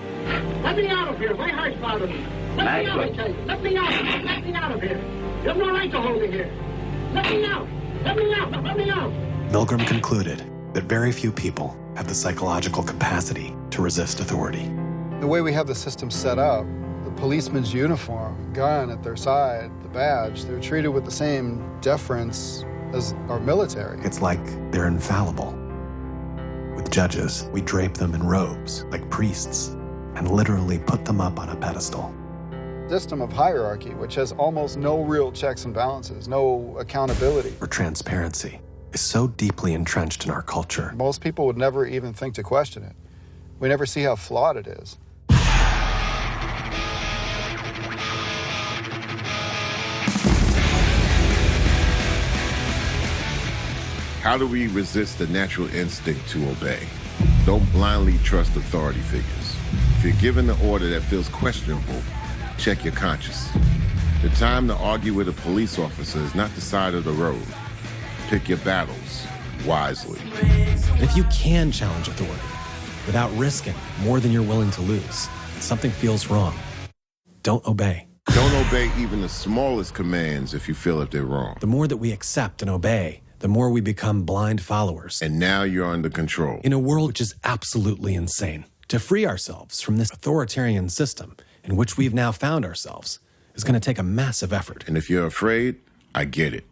Let me out of here. My heart's bothering me. Let me out, I tell you. Let me out. Let me out of here. You have no right to hold me here. Let me out. Let me out. Let me out. Milgram concluded that very few people have the psychological capacity to resist authority. The way we have the system set up, the policeman's uniform, gun at their side, the badge, they're treated with the same deference as our military. It's like they're infallible. With judges, we drape them in robes like priests and literally put them up on a pedestal. System of hierarchy, which has almost no real checks and balances, no accountability. Or transparency is so deeply entrenched in our culture. Most people would never even think to question it. We never see how flawed it is. How do we resist the natural instinct to obey? Don't blindly trust authority figures. If you're given the order that feels questionable, check your conscience. The time to argue with a police officer is not the side of the road. Pick your battles wisely. And if you can challenge authority without risking more than you're willing to lose, something feels wrong. Don't obey. Don't obey even the smallest commands if you feel that they're wrong. The more that we accept and obey, the more we become blind followers. And now you're under control. In a world which is absolutely insane, to free ourselves from this authoritarian system in which we've now found ourselves is going to take a massive effort. And if you're afraid, I get it.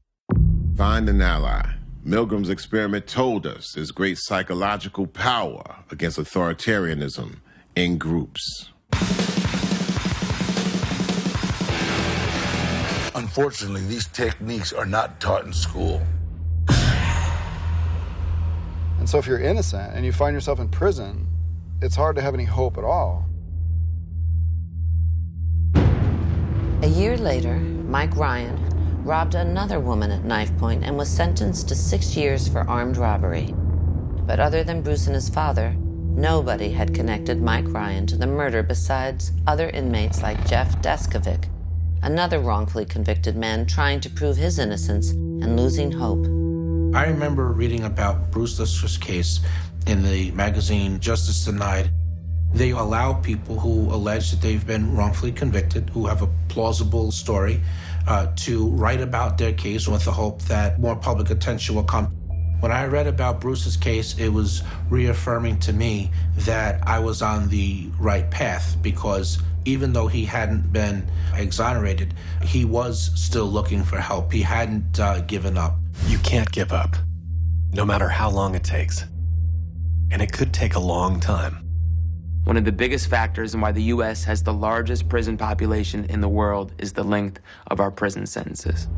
Find an ally. Milgram's experiment told us there's great psychological power against authoritarianism in groups. Unfortunately, these techniques are not taught in school. And so if you're innocent and you find yourself in prison, it's hard to have any hope at all. A year later, Mike Ryan robbed another woman at knife point and was sentenced to 6 years for armed robbery. But other than Bruce and his father, nobody had connected Mike Ryan to the murder besides other inmates like Jeff Deskovic, another wrongfully convicted man trying to prove his innocence and losing hope. I remember reading about Bruce Lisker's case in the magazine Justice Denied. They allow people who allege that they've been wrongfully convicted, who have a plausible story, to write about their case with the hope that more public attention will come. When I read about Bruce's case, it was reaffirming to me that I was on the right path, because even though he hadn't been exonerated, he was still looking for help. He hadn't given up. You can't give up, no matter how long it takes. And it could take a long time. One of the biggest factors in why the U.S. has the largest prison population in the world is the length of our prison sentences.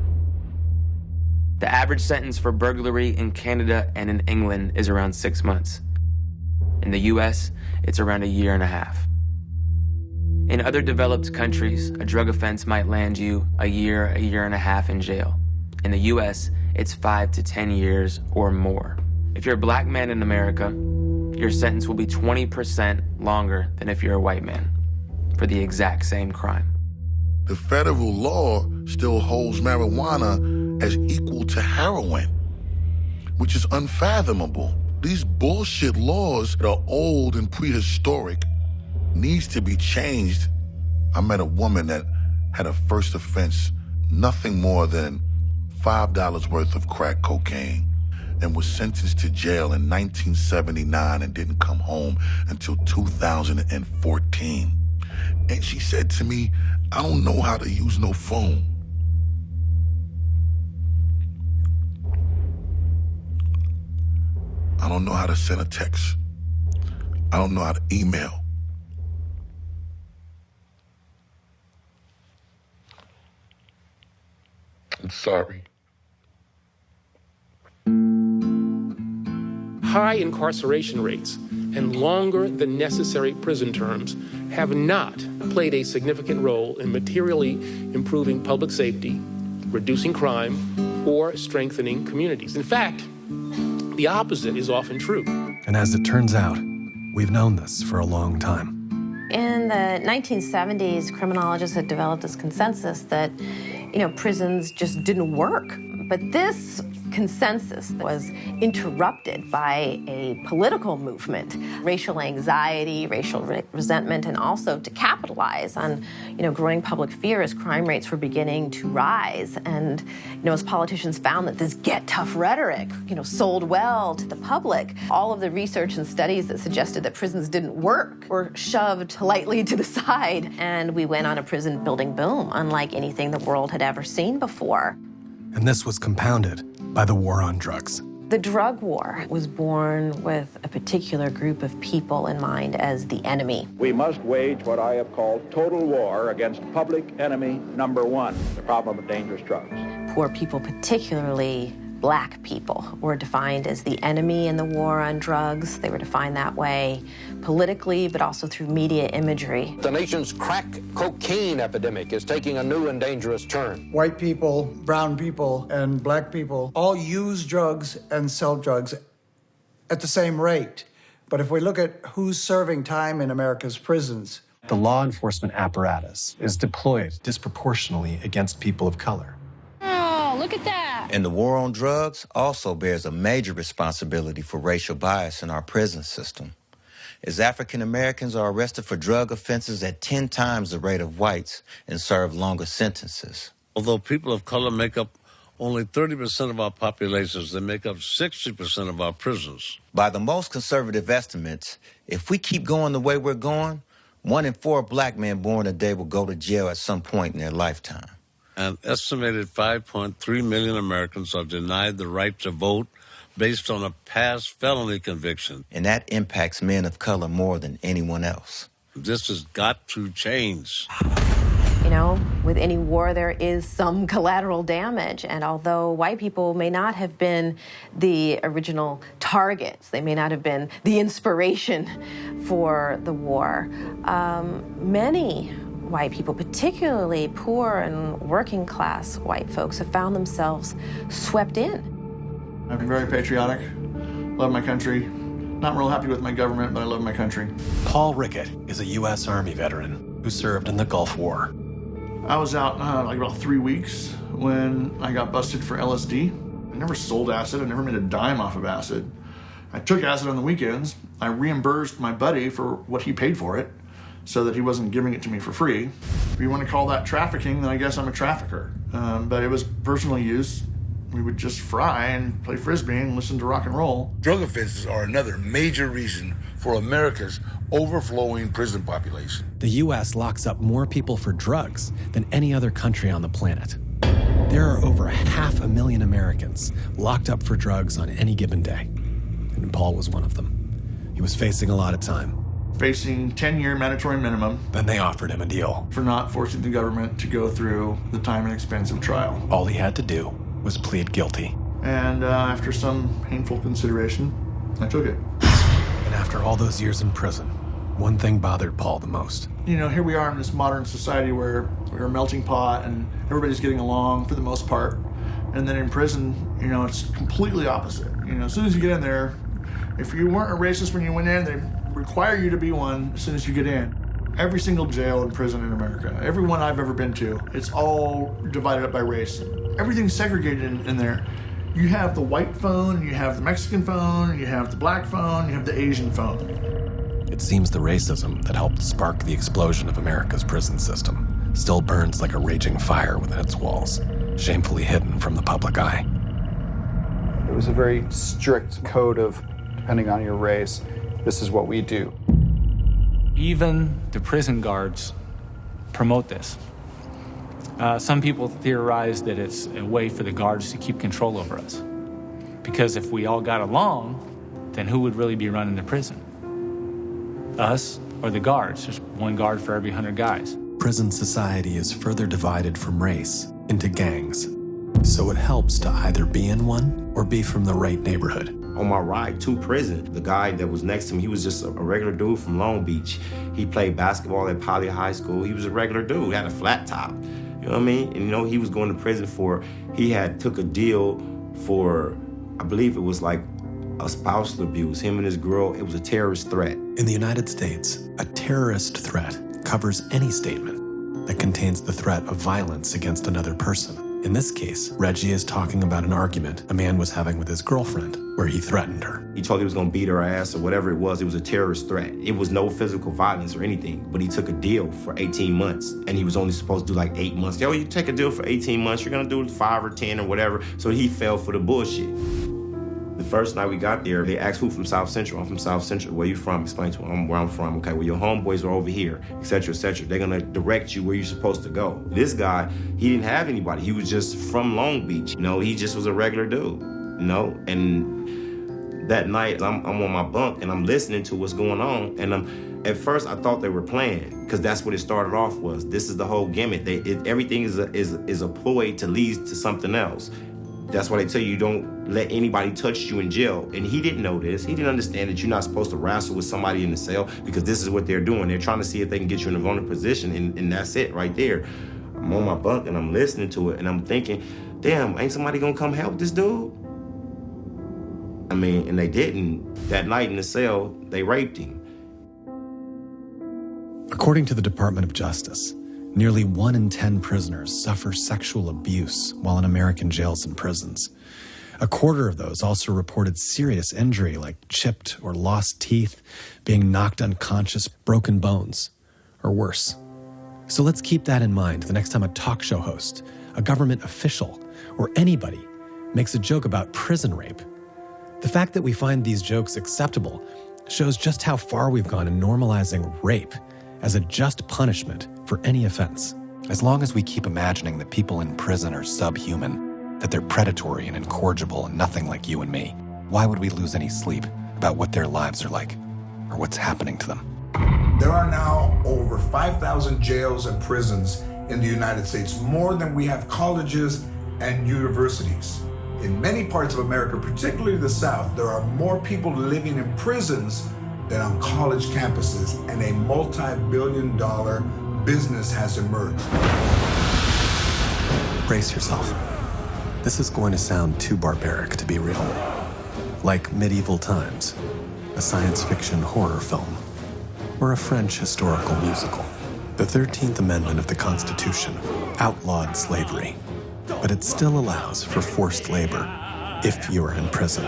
The average sentence for burglary in Canada and in England is around 6 months. In the U.S., it's around 1.5 years. In other developed countries, a drug offense might land you 1 year, 1.5 years in jail. In the U.S., it's 5 to 10 years or more. If you're a black man in America, your sentence will be 20% longer than if you're a white man for the exact same crime. The federal law still holds marijuana as equal to heroin, which is unfathomable. These bullshit laws that are old and prehistoric needs to be changed. I met a woman that had a first offense, nothing more than $5 worth of crack cocaine, and was sentenced to jail in 1979 and didn't come home until 2014. And she said to me, I don't know how to use no phone. I don't know how to send a text. I don't know how to email. I'm sorry. High incarceration rates and longer than necessary prison terms have not played a significant role in materially improving public safety, reducing crime, or strengthening communities. In fact, the opposite is often true. And as it turns out, we've known this for a long time. In the 1970s, criminologists had developed this consensus that, prisons just didn't work. But this consensus was interrupted by a political movement, racial anxiety, racial resentment, and also to capitalize on, growing public fear as crime rates were beginning to rise. And, as politicians found that this get tough rhetoric, sold well to the public, all of the research and studies that suggested that prisons didn't work were shoved lightly to the side. And we went on a prison building boom, unlike anything the world had ever seen before. And this was compounded by the war on drugs. The drug war was born with a particular group of people in mind as the enemy. We must wage what I have called total war against public enemy number one, the problem of dangerous drugs. Poor people, particularly Black people, were defined as the enemy in the war on drugs. They were defined that way politically, but also through media imagery. The nation's crack cocaine epidemic is taking a new and dangerous turn. White people, brown people, and Black people all use drugs and sell drugs at the same rate. But if we look at who's serving time in America's prisons, the law enforcement apparatus is deployed disproportionately against people of color. Oh, look at that. And the war on drugs also bears a major responsibility for racial bias in our prison system, as African Americans are arrested for drug offenses at 10 times the rate of whites and serve longer sentences. Although people of color make up only 30% of our populations, they make up 60% of our prisons. By the most conservative estimates, if we keep going the way we're going, 1 in 4 Black men born today will go to jail at some point in their lifetime. An estimated 5.3 million Americans are denied the right to vote based on a past felony conviction. And that impacts men of color more than anyone else. This has got to change. With any war, there is some collateral damage. And although white people may not have been the original targets, they may not have been the inspiration for the war, many white people, particularly poor and working class white folks, have found themselves swept in. I'm very patriotic, love my country. Not real happy with my government, but I love my country. Paul Rickett is a U.S. Army veteran who served in the Gulf War. I was out about 3 weeks when I got busted for LSD. I never sold acid. I never made a dime off of acid. I took acid on the weekends. I reimbursed my buddy for what he paid for it so that he wasn't giving it to me for free. If you want to call that trafficking, then I guess I'm a trafficker. But it was personal use. We would just fry and play Frisbee and listen to rock and roll. Drug offenses are another major reason for America's overflowing prison population. The U.S. locks up more people for drugs than any other country on the planet. There are over 500,000 Americans locked up for drugs on any given day. And Paul was one of them. He was facing a lot of time. facing 10-year mandatory minimum. Then they offered him a deal for not forcing the government to go through the time and expense of trial. All he had to do was plead guilty. And after some painful consideration, I took it. And after all those years in prison, one thing bothered Paul the most. You know, here we are in this modern society where we're a melting pot and everybody's getting along for the most part. And then in prison, you know, it's completely opposite. You know, as soon as you get in there, if you weren't a racist when you went in, they require you to be one as soon as you get in. Every single jail and prison in America, every one I've ever been to, it's all divided up by race. Everything's segregated in there. You have the white phone, you have the Mexican phone, you have the black phone, you have the Asian phone. It seems the racism that helped spark the explosion of America's prison system still burns like a raging fire within its walls, shamefully hidden from the public eye. It was a very strict code of, depending on your race, this is what we do. Even the prison guards promote this. Some people theorize that it's a way for the guards to keep control over us. Because if we all got along, then who would really be running the prison? Us or the guards? There's one guard for every 100 guys. Prison society is further divided from race into gangs. So it helps to either be in one or be from the right neighborhood. On my ride to prison, the guy that was next to me, he was just a regular dude from Long Beach. He played basketball at Poly High School. He was a regular dude, had a flat top. You know what I mean? And you know, he was going to prison he had took a deal for, I believe it was like a spousal abuse. Him and his girl, it was a terrorist threat. In the United States, a terrorist threat covers any statement that contains the threat of violence against another person. In this case, Reggie is talking about an argument a man was having with his girlfriend, where he threatened her. He told he was gonna beat her ass or whatever it was a terrorist threat. It was no physical violence or anything, but he took a deal for 18 months, and he was only supposed to do like 8 months. Yo, you take a deal for 18 months, you're gonna do 5 or 10 or whatever, so he fell for the bullshit. The first night we got there, they asked who from South Central. I'm from South Central. Where you from? Explain to them where I'm from. Okay, well, your homeboys are over here, et cetera, et cetera. They're gonna direct you where you're supposed to go. This guy, he didn't have anybody. He was just from Long Beach. You know, he just was a regular dude, you know? And that night, I'm on my bunk and I'm listening to what's going on. And at first, I thought they were playing because that's what it started off was. This is the whole gimmick. Everything is a ploy to lead to something else. That's why they tell you don't let anybody touch you in jail. And he didn't know this. He didn't understand that you're not supposed to wrestle with somebody in the cell because this is what they're doing. They're trying to see if they can get you in a vulnerable position, and that's it right there. I'm on my bunk and I'm listening to it and I'm thinking, damn, ain't somebody gonna come help this dude? I mean, and they didn't. That night in the cell, they raped him. According to the Department of Justice, nearly 1 in 10 prisoners suffer sexual abuse while in American jails and prisons. A quarter of those also reported serious injury like chipped or lost teeth, being knocked unconscious, broken bones, or worse. So let's keep that in mind the next time a talk show host, a government official, or anybody makes a joke about prison rape. The fact that we find these jokes acceptable shows just how far we've gone in normalizing rape as a just punishment for any offense. As long as we keep imagining that people in prison are subhuman, that they're predatory and incorrigible and nothing like you and me, why would we lose any sleep about what their lives are like or what's happening to them? There are now over 5,000 jails and prisons in the United States, more than we have colleges and universities. In many parts of America, particularly the South, there are more people living in prisons than on college campuses, and a multi-billion-dollar business has emerged. Brace yourself. This is going to sound too barbaric to be real. Like Medieval Times, a science fiction horror film, or a French historical musical. The 13th Amendment of the Constitution outlawed slavery, but it still allows for forced labor if you are in prison.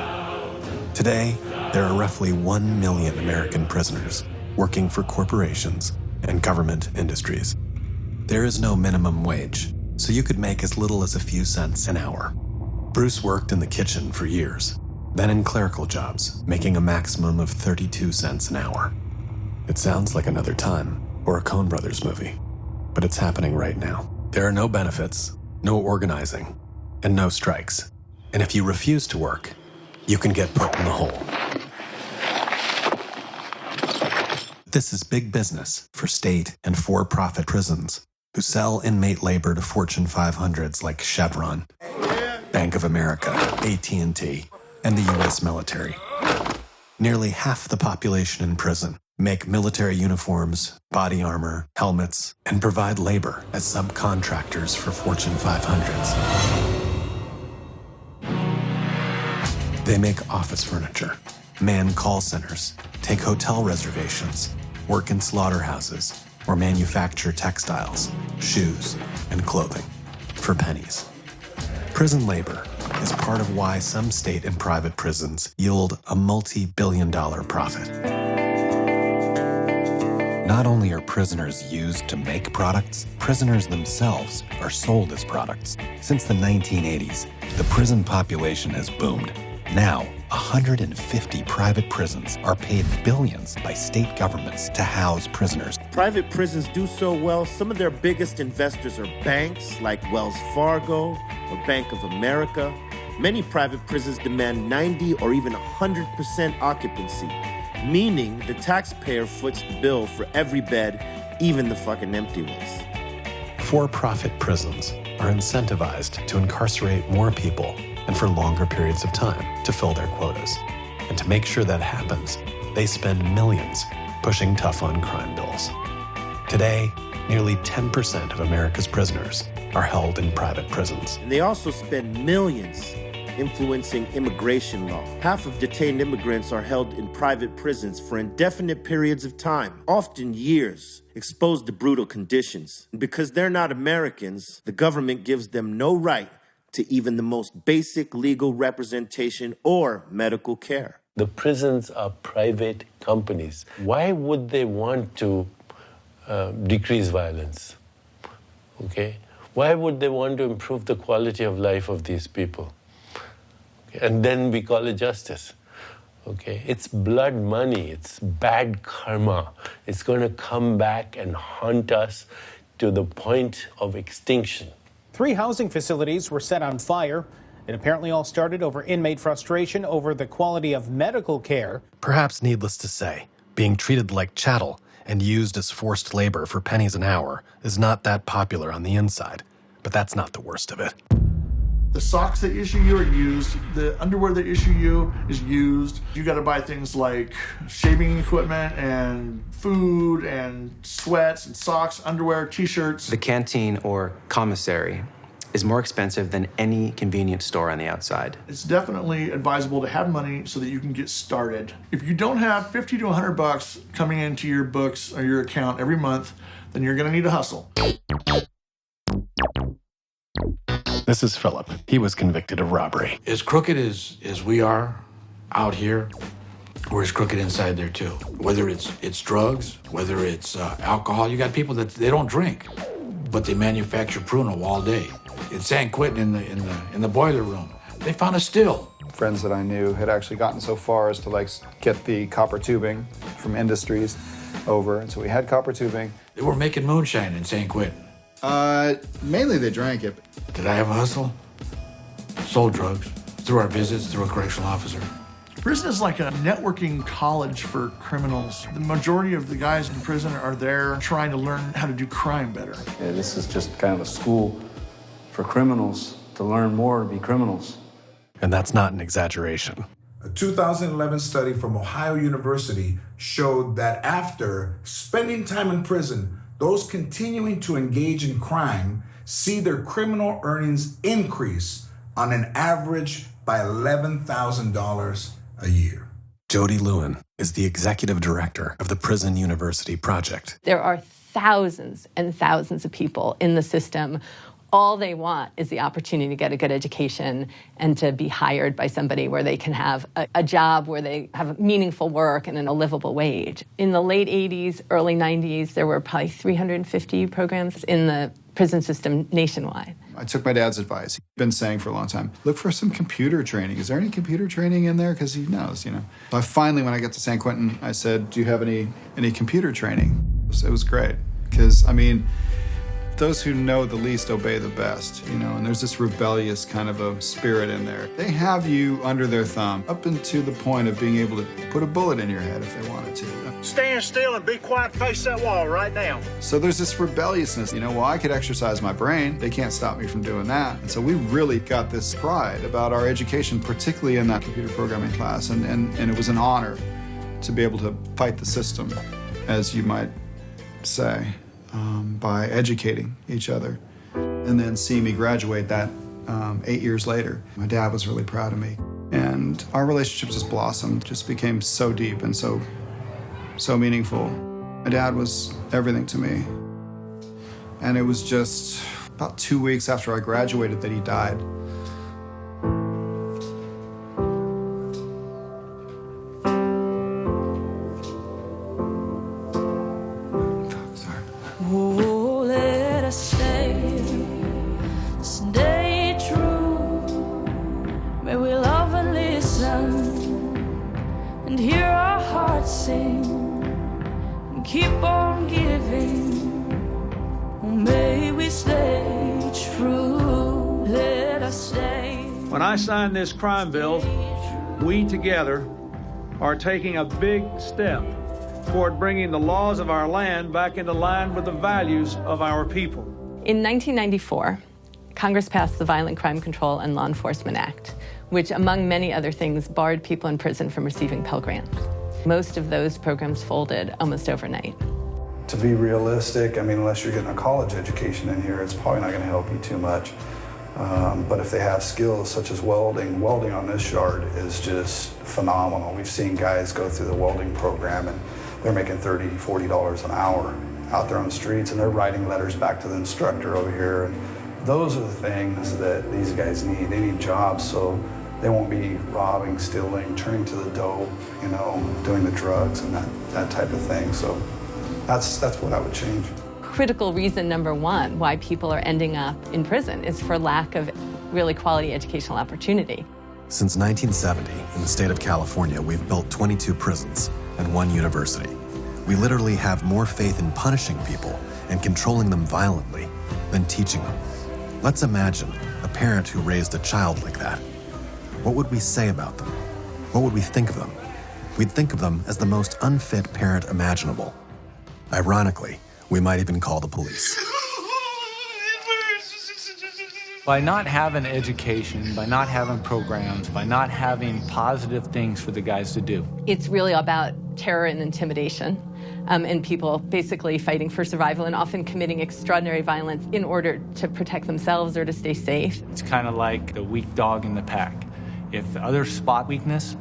Today, there are roughly 1 million American prisoners working for corporations and government industries. There is no minimum wage, so you could make as little as a few cents an hour. Bruce worked in the kitchen for years, then in clerical jobs, making a maximum of 32 cents an hour. It sounds like another time, or a Coen Brothers movie, but it's happening right now. There are no benefits, no organizing, and no strikes. And if you refuse to work, you can get put in the hole. This is big business for state and for-profit prisons who sell inmate labor to Fortune 500s like Chevron, Bank of America, AT&T, and the U.S. military. Nearly half the population in prison make military uniforms, body armor, helmets, and provide labor as subcontractors for Fortune 500s. They make office furniture, man call centers, take hotel reservations, work in slaughterhouses, or manufacture textiles, shoes, and clothing for pennies. Prison labor is part of why some state and private prisons yield a multi-billion-dollar profit. Not only are prisoners used to make products, prisoners themselves are sold as products. Since the 1980s, the prison population has boomed. Now, 150 private prisons are paid billions by state governments to house prisoners. Private prisons do so well, some of their biggest investors are banks like Wells Fargo or Bank of America. Many private prisons demand 90 or even 100% occupancy, meaning the taxpayer foots the bill for every bed, even the fucking empty ones. For-profit prisons are incentivized to incarcerate more people and for longer periods of time to fill their quotas. And to make sure that happens, they spend millions pushing tough on crime bills. Today, nearly 10% of America's prisoners are held in private prisons. And they also spend millions influencing immigration law. Half of detained immigrants are held in private prisons for indefinite periods of time, often years, exposed to brutal conditions. And because they're not Americans, the government gives them no right to even the most basic legal representation or medical care. The prisons are private companies. Why would they want to decrease violence? Okay? Why would they want to improve the quality of life of these people? Okay? And then we call it justice. Okay? It's blood money. It's bad karma. It's going to come back and haunt us to the point of extinction. 3 housing facilities were set on fire. It apparently all started over inmate frustration over the quality of medical care. Perhaps needless to say, being treated like chattel and used as forced labor for pennies an hour is not that popular on the inside. But that's not the worst of it. The socks they issue you are used. The underwear they issue you is used. You got to buy things like shaving equipment and food and sweats and socks, underwear, t-shirts. The canteen or commissary is more expensive than any convenience store on the outside. It's definitely advisable to have money so that you can get started. If you don't have 50 to 100 bucks coming into your books or your account every month, then you're going to need to hustle. This is Philip. He was convicted of robbery. As crooked as we are out here, we're as crooked inside there too. Whether it's drugs, whether it's alcohol. You got people that they don't drink, but they manufacture Pruno all day. In San Quentin, in the boiler room, they found a still. Friends that I knew had actually gotten so far as to get the copper tubing from Industries over, and so we had copper tubing. They were making moonshine in San Quentin. Mainly they drank it. Did I have a hustle? Sold drugs through our visits, through a correctional officer. Prison is like a networking college for criminals. The majority of the guys in prison are there trying to learn how to do crime better. Yeah, this is just kind of a school for criminals to learn more, to be criminals. And that's not an exaggeration. A 2011 study from Ohio University showed that after spending time in prison, those continuing to engage in crime see their criminal earnings increase on an average by $11,000 a year. Jody Lewin is the executive director of the Prison University Project. There are thousands and thousands of people in the system. All they want is the opportunity to get a good education and to be hired by somebody where they can have a job where they have meaningful work and a livable wage. In the late 80s, early 90s, there were probably 350 programs in the prison system nationwide. I took my dad's advice. He's been saying for a long time, look for some computer training. Is there any computer training in there? Because he knows, So I finally, when I got to San Quentin, I said, do you have any computer training? It was great. Because, those who know the least obey the best, and there's this rebellious kind of a spirit in there. They have you under their thumb up into the point of being able to put a bullet in your head if they wanted to. Stand still and be quiet, face that wall right now. So there's this rebelliousness, well, I could exercise my brain. They can't stop me from doing that. And so we really got this pride about our education, particularly in that computer programming class. And it was an honor to be able to fight the system, as you might say, by educating each other. And then seeing me graduate that 8 years later. My dad was really proud of me. And our relationship just blossomed, just became so deep and so meaningful. My dad was everything to me. And it was just about 2 weeks after I graduated that he died. Oh, let us stay true. May we love and listen and hear our hearts sing. Keep on giving, may we stay true, let us stay. When I signed this crime bill, we together are taking a big step toward bringing the laws of our land back into line with the values of our people. In 1994, Congress passed the Violent Crime Control and Law Enforcement Act, which, among many other things, barred people in prison from receiving Pell Grants. Most of those programs folded almost overnight. To be realistic, unless you're getting a college education in here, it's probably not going to help you too much. But if they have skills such as welding on this yard is just phenomenal. We've seen guys go through the welding program and they're making $30, $40 an hour out there on the streets, and they're writing letters back to the instructor over here. And those are the things that these guys need. They need jobs so they won't be robbing, stealing, turning to the dope, doing the drugs and that type of thing. So that's what I would change. Critical reason number one why people are ending up in prison is for lack of really quality educational opportunity. Since 1970, in the state of California, we've built 22 prisons and 1 university. We literally have more faith in punishing people and controlling them violently than teaching them. Let's imagine a parent who raised a child like that. What would we say about them? What would we think of them? We'd think of them as the most unfit parent imaginable. Ironically, we might even call the police. By not having education, by not having programs, by not having positive things for the guys to do. It's really about terror and intimidation, and people basically fighting for survival and often committing extraordinary violence in order to protect themselves or to stay safe. It's kind of like the weak dog in the pack. If the others spot weakness,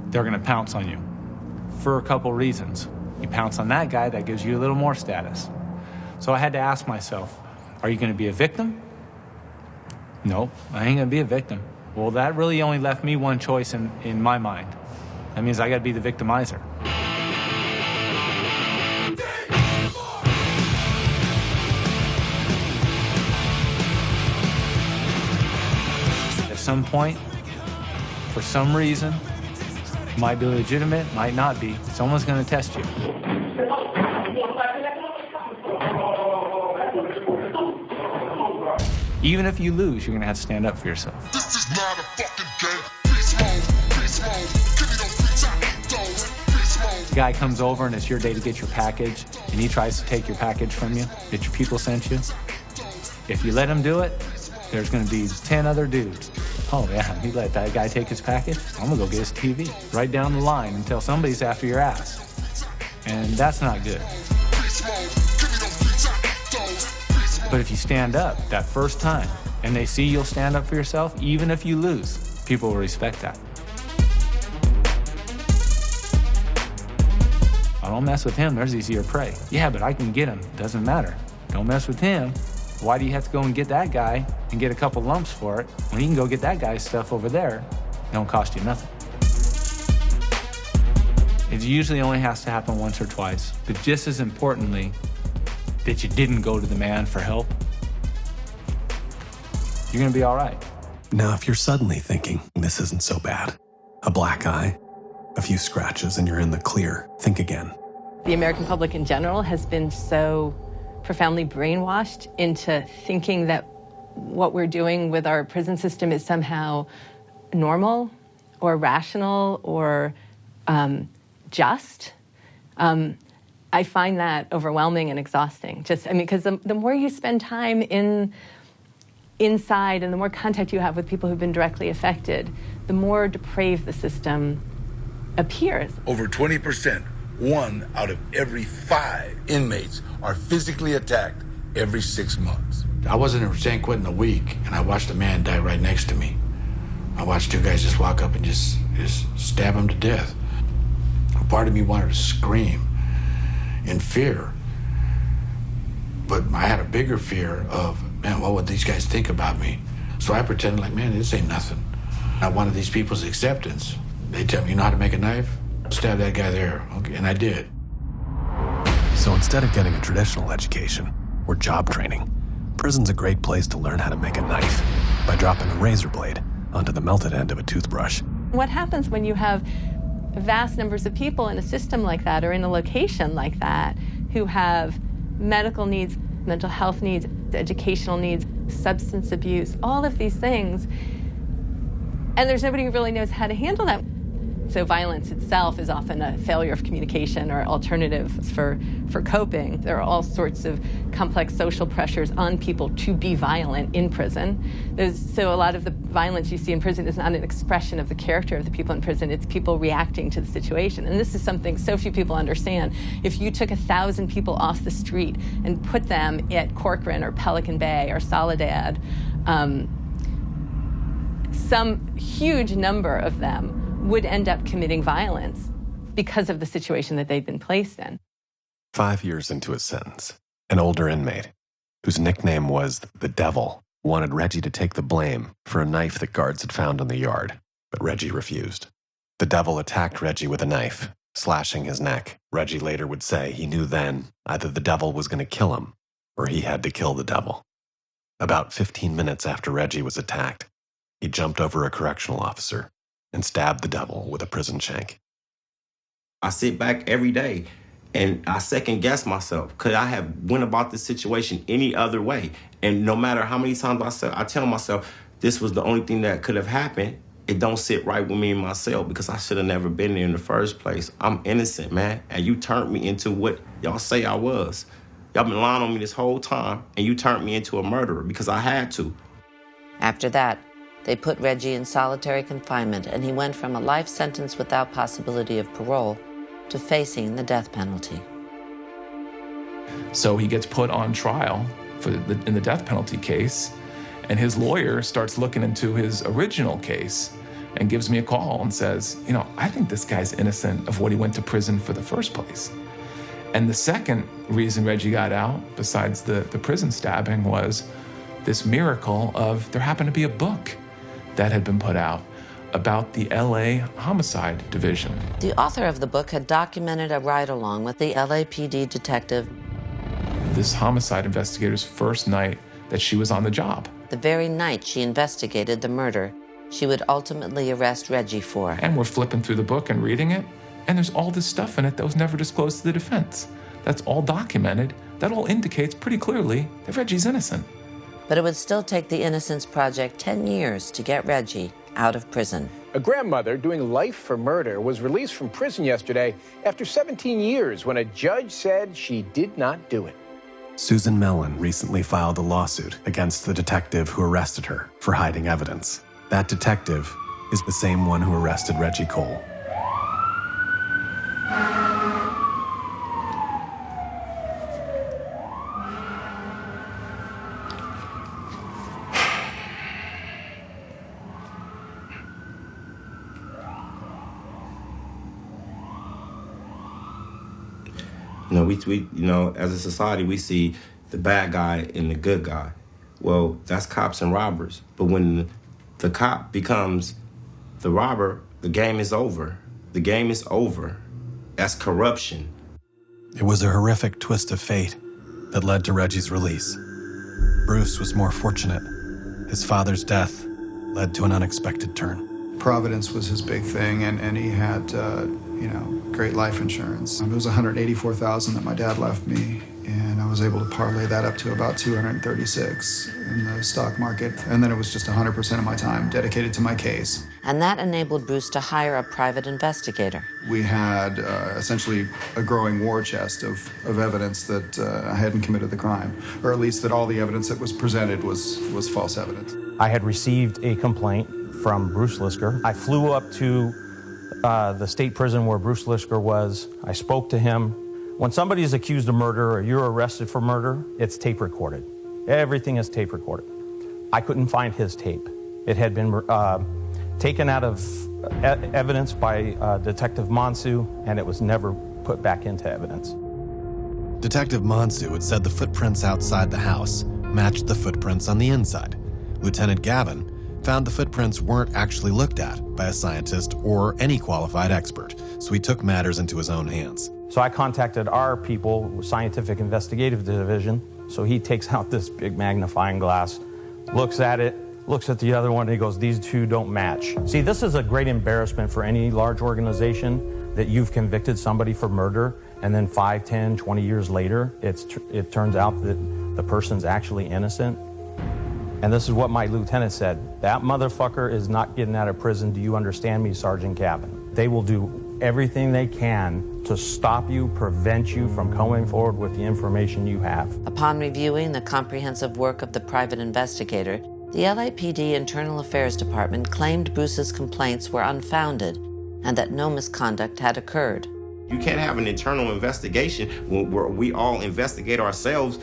they're going to pounce on you for a couple reasons. You pounce on that guy, that gives you a little more status. So I had to ask myself, are you going to be a victim? No, I ain't going to be a victim. Well, that really only left me one choice in my mind. That means I got to be the victimizer. At some point, for some reason, might be legitimate, might not be. Someone's going to test you. Even if you lose, you're going to have to stand up for yourself. This is not a fucking game. Peace mode, peace mode. Give me those beats out the door. Peace mode. The guy comes over and it's your day to get your package, and he tries to take your package from you that your people sent you. If you let him do it, there's going to be 10 other dudes. Oh yeah, you let that guy take his package? I'm gonna go get his TV. Right down the line until somebody's after your ass. And that's not good. But if you stand up that first time, and they see you'll stand up for yourself, even if you lose, people will respect that. I don't mess with him, there's easier prey. Yeah, but I can get him, doesn't matter. Don't mess with him. Why do you have to go and get that guy and get a couple lumps for it when you can go get that guy's stuff over there? It don't cost you nothing. It usually only has to happen once or twice, but just as importantly, that you didn't go to the man for help, you're gonna be all right. Now, if you're suddenly thinking, this isn't so bad, a black eye, a few scratches, and you're in the clear, think again. The American public in general has been so profoundly brainwashed into thinking that what we're doing with our prison system is somehow normal or rational or just. I find that overwhelming and exhausting. Because the more you spend time inside and the more contact you have with people who've been directly affected, the more depraved the system appears. Over 20%, 1 out of every 5 inmates are physically attacked every 6 months. I wasn't in San Quentin a week, and I watched a man die right next to me. I watched 2 guys just walk up and just stab him to death. A part of me wanted to scream in fear, but I had a bigger fear of, man, what would these guys think about me? So I pretended like, man, this ain't nothing. I wanted these people's acceptance. They tell me, you know how to make a knife? Stab that guy there, okay, and I did. So instead of getting a traditional education or job training, prison's a great place to learn how to make a knife by dropping a razor blade onto the melted end of a toothbrush. What happens when you have vast numbers of people in a system like that or in a location like that who have medical needs, mental health needs, educational needs, substance abuse, all of these things, and there's nobody who really knows how to handle that? So violence itself is often a failure of communication or alternatives for coping. There are all sorts of complex social pressures on people to be violent in prison. So a lot of the violence you see in prison is not an expression of the character of the people in prison, it's people reacting to the situation. And this is something so few people understand. If you took 1,000 people off the street and put them at Corcoran or Pelican Bay or Soledad, some huge number of them would end up committing violence because of the situation that they've been placed in. 5 years into his sentence, an older inmate, whose nickname was the Devil, wanted Reggie to take the blame for a knife that guards had found in the yard, but Reggie refused. The Devil attacked Reggie with a knife, slashing his neck. Reggie later would say he knew then either the Devil was going to kill him or he had to kill the Devil. About 15 minutes after Reggie was attacked, he jumped over a correctional officer and stabbed the Devil with a prison shank. I sit back every day and I second guess myself. Could I have went about this situation any other way? And no matter how many times I tell myself this was the only thing that could have happened, it don't sit right with me and myself because I should have never been there in the first place. I'm innocent, man. And you turned me into what y'all say I was. Y'all been lying on me this whole time and you turned me into a murderer because I had to. After that, they put Reggie in solitary confinement, and he went from a life sentence without possibility of parole to facing the death penalty. So he gets put on trial in the death penalty case, and his lawyer starts looking into his original case and gives me a call and says, you know, I think this guy's innocent of what he went to prison for the first place. And the second reason Reggie got out, besides the prison stabbing, was this miracle of there happened to be a book that had been put out about the LA Homicide Division. The author of the book had documented a ride-along with the LAPD detective. This homicide investigator's first night that she was on the job. The very night she investigated the murder she would ultimately arrest Reggie for. And we're flipping through the book and reading it, and there's all this stuff in it that was never disclosed to the defense. That's all documented. That all indicates pretty clearly that Reggie's innocent. But it would still take the Innocence Project 10 years to get Reggie out of prison. A grandmother doing life for murder was released from prison yesterday after 17 years when a judge said she did not do it. Susan Mellon recently filed a lawsuit against the detective who arrested her for hiding evidence. That detective is the same one who arrested Reggie Cole. We as a society, we see the bad guy and the good guy. Well, that's cops and robbers. But when the cop becomes the robber, the game is over. The game is over. That's corruption. It was a horrific twist of fate that led to Reggie's release. Bruce was more fortunate. His father's death led to an unexpected turn. Providence was his big thing, and he had, great life insurance. It was $184,000 that my dad left me, and I was able to parlay that up to about 236 in the stock market. And then it was just 100% of my time dedicated to my case. And that enabled Bruce to hire a private investigator. We had essentially a growing war chest of evidence that I hadn't committed the crime, or at least that all the evidence that was presented was false evidence. I had received a complaint from Bruce Lisker. I flew up to the state prison where Bruce Lisker was. I spoke to him. When somebody is accused of murder or you're arrested for murder, it's tape recorded. Everything is tape recorded. I couldn't find his tape. It had been taken out of evidence by Detective Monsu, and it was never put back into evidence. Detective Monsu had said the footprints outside the house matched the footprints on the inside. Lieutenant Gavin found the footprints weren't actually looked at by a scientist or any qualified expert, so he took matters into his own hands. So I contacted our people, Scientific Investigative Division, so he takes out this big magnifying glass, looks at it, looks at the other one, and he goes, these two don't match. See, this is a great embarrassment for any large organization that you've convicted somebody for murder, and then 5, 10, 20 years later, it turns out that the person's actually innocent. And this is what my lieutenant said: that motherfucker is not getting out of prison. Do you understand me, Sergeant Gavin? They will do everything they can to stop you, prevent you from coming forward with the information you have. Upon reviewing the comprehensive work of the private investigator, the LAPD Internal Affairs Department claimed Bruce's complaints were unfounded and that no misconduct had occurred. You can't have an internal investigation where we all investigate ourselves.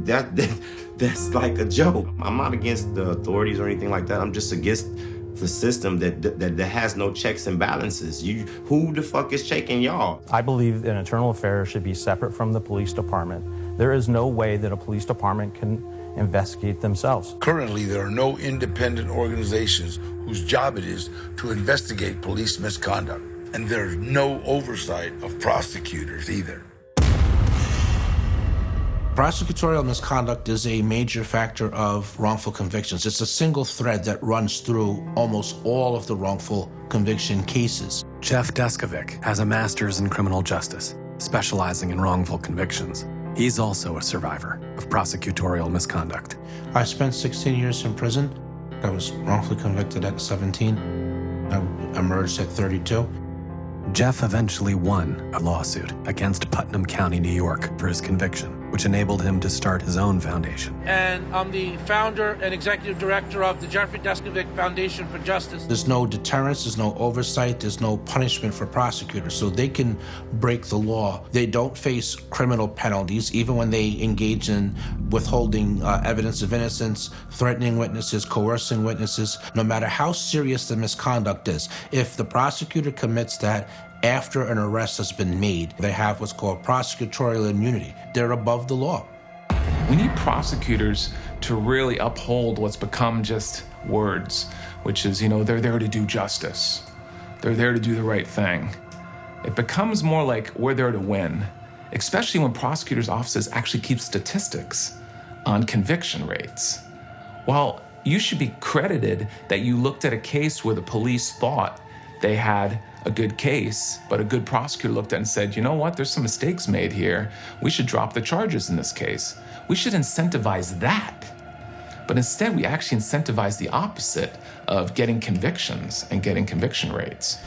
That's like a joke. I'm not against the authorities or anything like that. I'm just against the system that has no checks and balances. Who the fuck is checking y'all? I believe that internal affairs should be separate from the police department. There is no way that a police department can investigate themselves. Currently, there are no independent organizations whose job it is to investigate police misconduct. And there's no oversight of prosecutors either. Prosecutorial misconduct is a major factor of wrongful convictions. It's a single thread that runs through almost all of the wrongful conviction cases. Jeff Deskovic has a master's in criminal justice, specializing in wrongful convictions. He's also a survivor of prosecutorial misconduct. I spent 16 years in prison. I was wrongfully convicted at 17. I emerged at 32. Jeff eventually won a lawsuit against Putnam County, New York, for his conviction, which enabled him to start his own foundation. And I'm the founder and executive director of the Jeffrey Deskovic Foundation for Justice. There's no deterrence, there's no oversight, there's no punishment for prosecutors, so they can break the law. They don't face criminal penalties, even when they engage in withholding evidence of innocence, threatening witnesses, coercing witnesses, no matter how serious the misconduct is. If the prosecutor commits that after an arrest has been made, they have what's called prosecutorial immunity. They're above the law. We need prosecutors to really uphold what's become just words, which is, they're there to do justice. They're there to do the right thing. It becomes more like we're there to win, especially when prosecutors' offices actually keep statistics on conviction rates. Well, you should be credited that you looked at a case where the police thought they had a good case, but a good prosecutor looked at it and said, you know what, there's some mistakes made here. We should drop the charges in this case. We should incentivize that. But instead, we actually incentivize the opposite of getting convictions and getting conviction rates.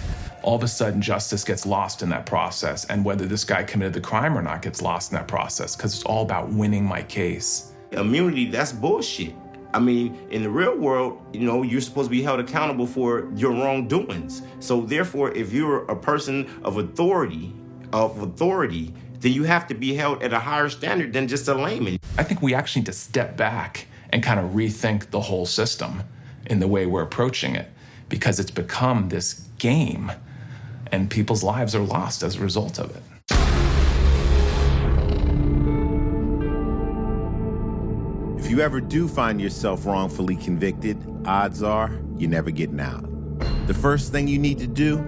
All of a sudden, justice gets lost in that process, and whether this guy committed the crime or not gets lost in that process, because it's all about winning my case. Immunity, that's bullshit. I mean, in the real world, you're supposed to be held accountable for your wrongdoings. So therefore, if you're a person of authority, then you have to be held at a higher standard than just a layman. I think we actually need to step back and kind of rethink the whole system in the way we're approaching it, because it's become this game, and people's lives are lost as a result of it. If you ever do find yourself wrongfully convicted, odds are you're never getting out. The first thing you need to do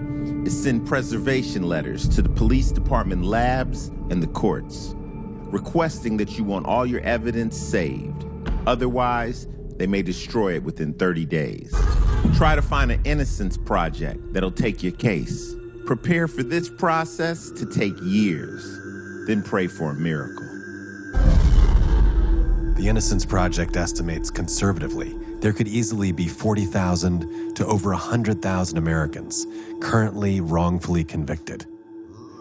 is send preservation letters to the police department labs and the courts, requesting that you want all your evidence saved. Otherwise, they may destroy it within 30 days. Try to find an innocence project that'll take your case. Prepare for this process to take years, then pray for a miracle. The Innocence Project estimates conservatively there could easily be 40,000 to over 100,000 Americans currently wrongfully convicted,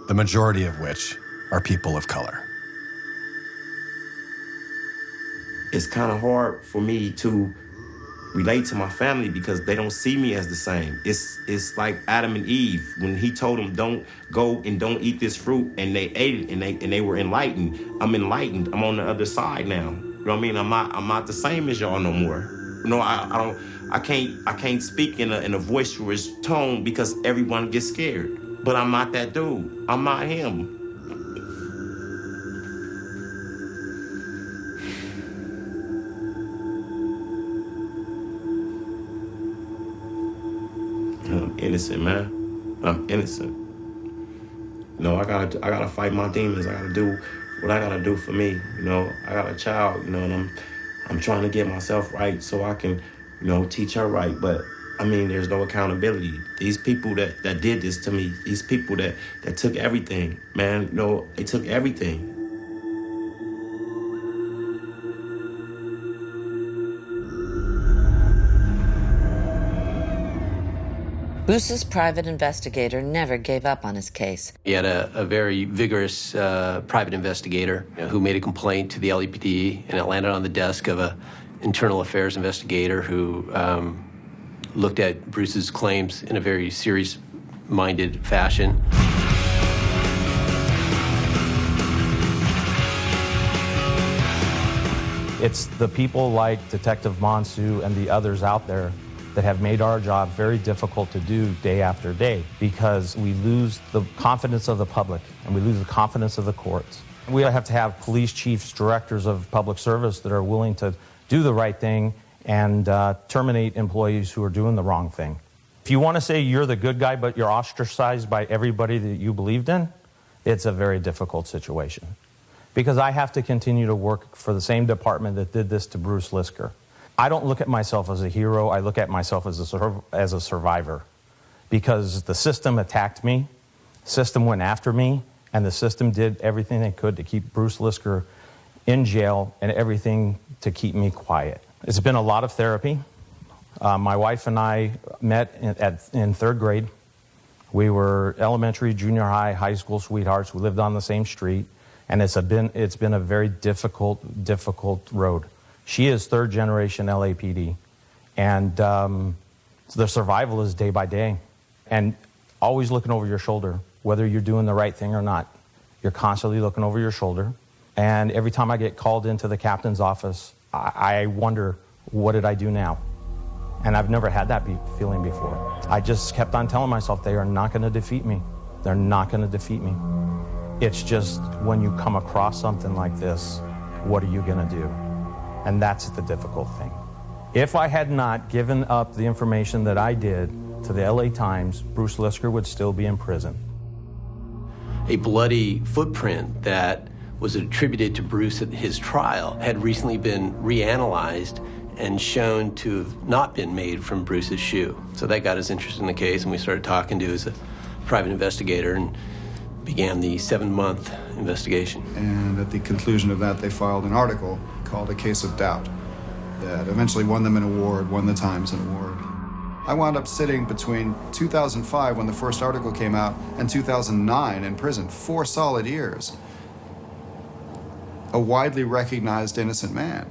the majority of which are people of color. It's kind of hard for me to relate to my family because they don't see me as the same. It's like Adam and Eve when he told them don't go and don't eat this fruit, and they ate it and they were enlightened. I'm enlightened. I'm on the other side now. You know what I mean? I'm not the same as y'all no more. You know, I can't speak in a boisterous tone because everyone gets scared. But I'm not that dude. I'm not him. I'm innocent, man. I'm innocent. You know, I gotta fight my demons. I gotta do what I gotta do for me. You know, I got a child, you know, and I'm trying to get myself right so I can, you know, teach her right. But I mean, there's no accountability. These people that did this to me, these people that took everything, man, you know, they took everything. Bruce's private investigator never gave up on his case. He had a very vigorous private investigator who made a complaint to the LAPD, and it landed on the desk of an internal affairs investigator who looked at Bruce's claims in a very serious-minded fashion. It's the people like Detective Monsu and the others out there that have made our job very difficult to do day after day because we lose the confidence of the public and we lose the confidence of the courts. We have to have police chiefs, directors of public service that are willing to do the right thing and terminate employees who are doing the wrong thing. If you want to say you're the good guy but you're ostracized by everybody that you believed in, it's a very difficult situation. Because I have to continue to work for the same department that did this to Bruce Lisker. I don't look at myself as a hero. I look at myself as a survivor because the system attacked me, the system went after me, and the system did everything they could to keep Bruce Lisker in jail and everything to keep me quiet. It's been a lot of therapy. My wife and I met in third grade. We were elementary, junior high, high school sweethearts. We lived on the same street, and it's been a very difficult road. She is third generation LAPD, and the survival is day by day, and always looking over your shoulder, whether you're doing the right thing or not. You're constantly looking over your shoulder, and every time I get called into the captain's office, I wonder, what did I do now? And I've never had that feeling before. I just kept on telling myself, they are not going to defeat me. They're not going to defeat me. It's just when you come across something like this, what are you going to do? And that's the difficult thing. If I had not given up the information that I did to the LA Times, Bruce Lisker would still be in prison. A bloody footprint that was attributed to Bruce at his trial had recently been reanalyzed and shown to have not been made from Bruce's shoe. So that got us interested in the case, and we started talking to his private investigator and began the 7-month investigation. And at the conclusion of that, they filed an article called A Case of Doubt that eventually won them an award, won the Times an award. I wound up sitting between 2005, when the first article came out, and 2009 in prison, 4 solid years. A widely recognized innocent man.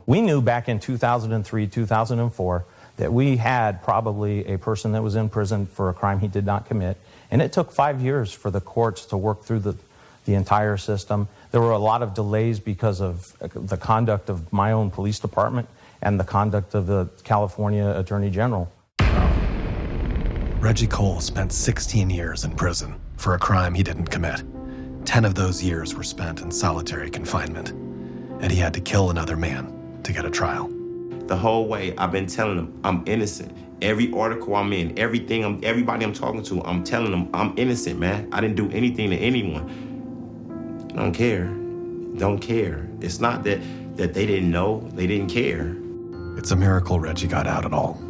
We knew back in 2003, 2004, that we had probably a person that was in prison for a crime he did not commit. And it took 5 years for the courts to work through the entire system. There were a lot of delays because of the conduct of my own police department and the conduct of the California Attorney General. Reggie Cole spent 16 years in prison for a crime he didn't commit. 10 of those years were spent in solitary confinement, and he had to kill another man to get a trial. The whole way I've been telling them I'm innocent. Every article I'm in, everybody I'm talking to, I'm telling them I'm innocent, man. I didn't do anything to anyone. Don't care. Don't care. It's not that they didn't know, they didn't care. It's a miracle Reggie got out at all.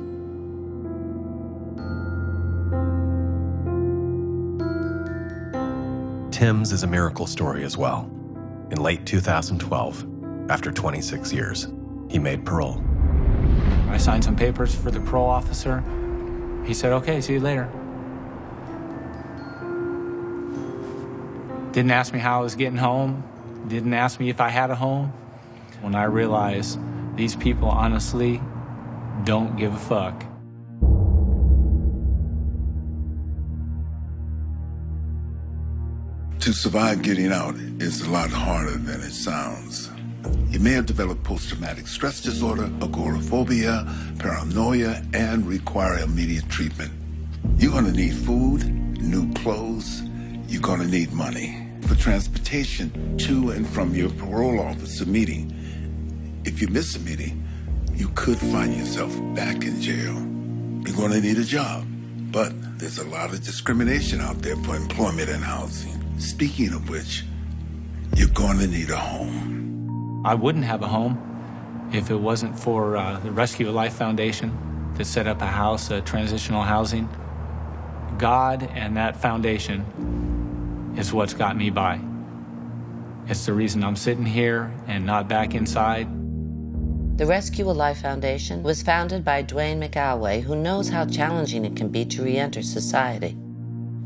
Tim's is a miracle story as well. In late 2012, After 26 years, he made parole. I signed some papers for the parole officer. He said, okay, see you later. Didn't ask me how I was getting home. Didn't ask me if I had a home. When I realized these people honestly don't give a fuck. To survive getting out is a lot harder than it sounds. You may have developed post-traumatic stress disorder, agoraphobia, paranoia, and require immediate treatment. You're gonna need food, new clothes. You're gonna need money for transportation to and from your parole officer meeting. If you miss a meeting, you could find yourself back in jail. You're gonna need a job, but there's a lot of discrimination out there for employment and housing. Speaking of which, you're gonna need a home. I wouldn't have a home if it wasn't for the Rescue a Life Foundation to set up a house, transitional housing. God and that foundation is what's got me by. It's the reason I'm sitting here and not back inside. The Rescue a Life Foundation was founded by Dwayne McAlway, who knows how challenging it can be to re-enter society.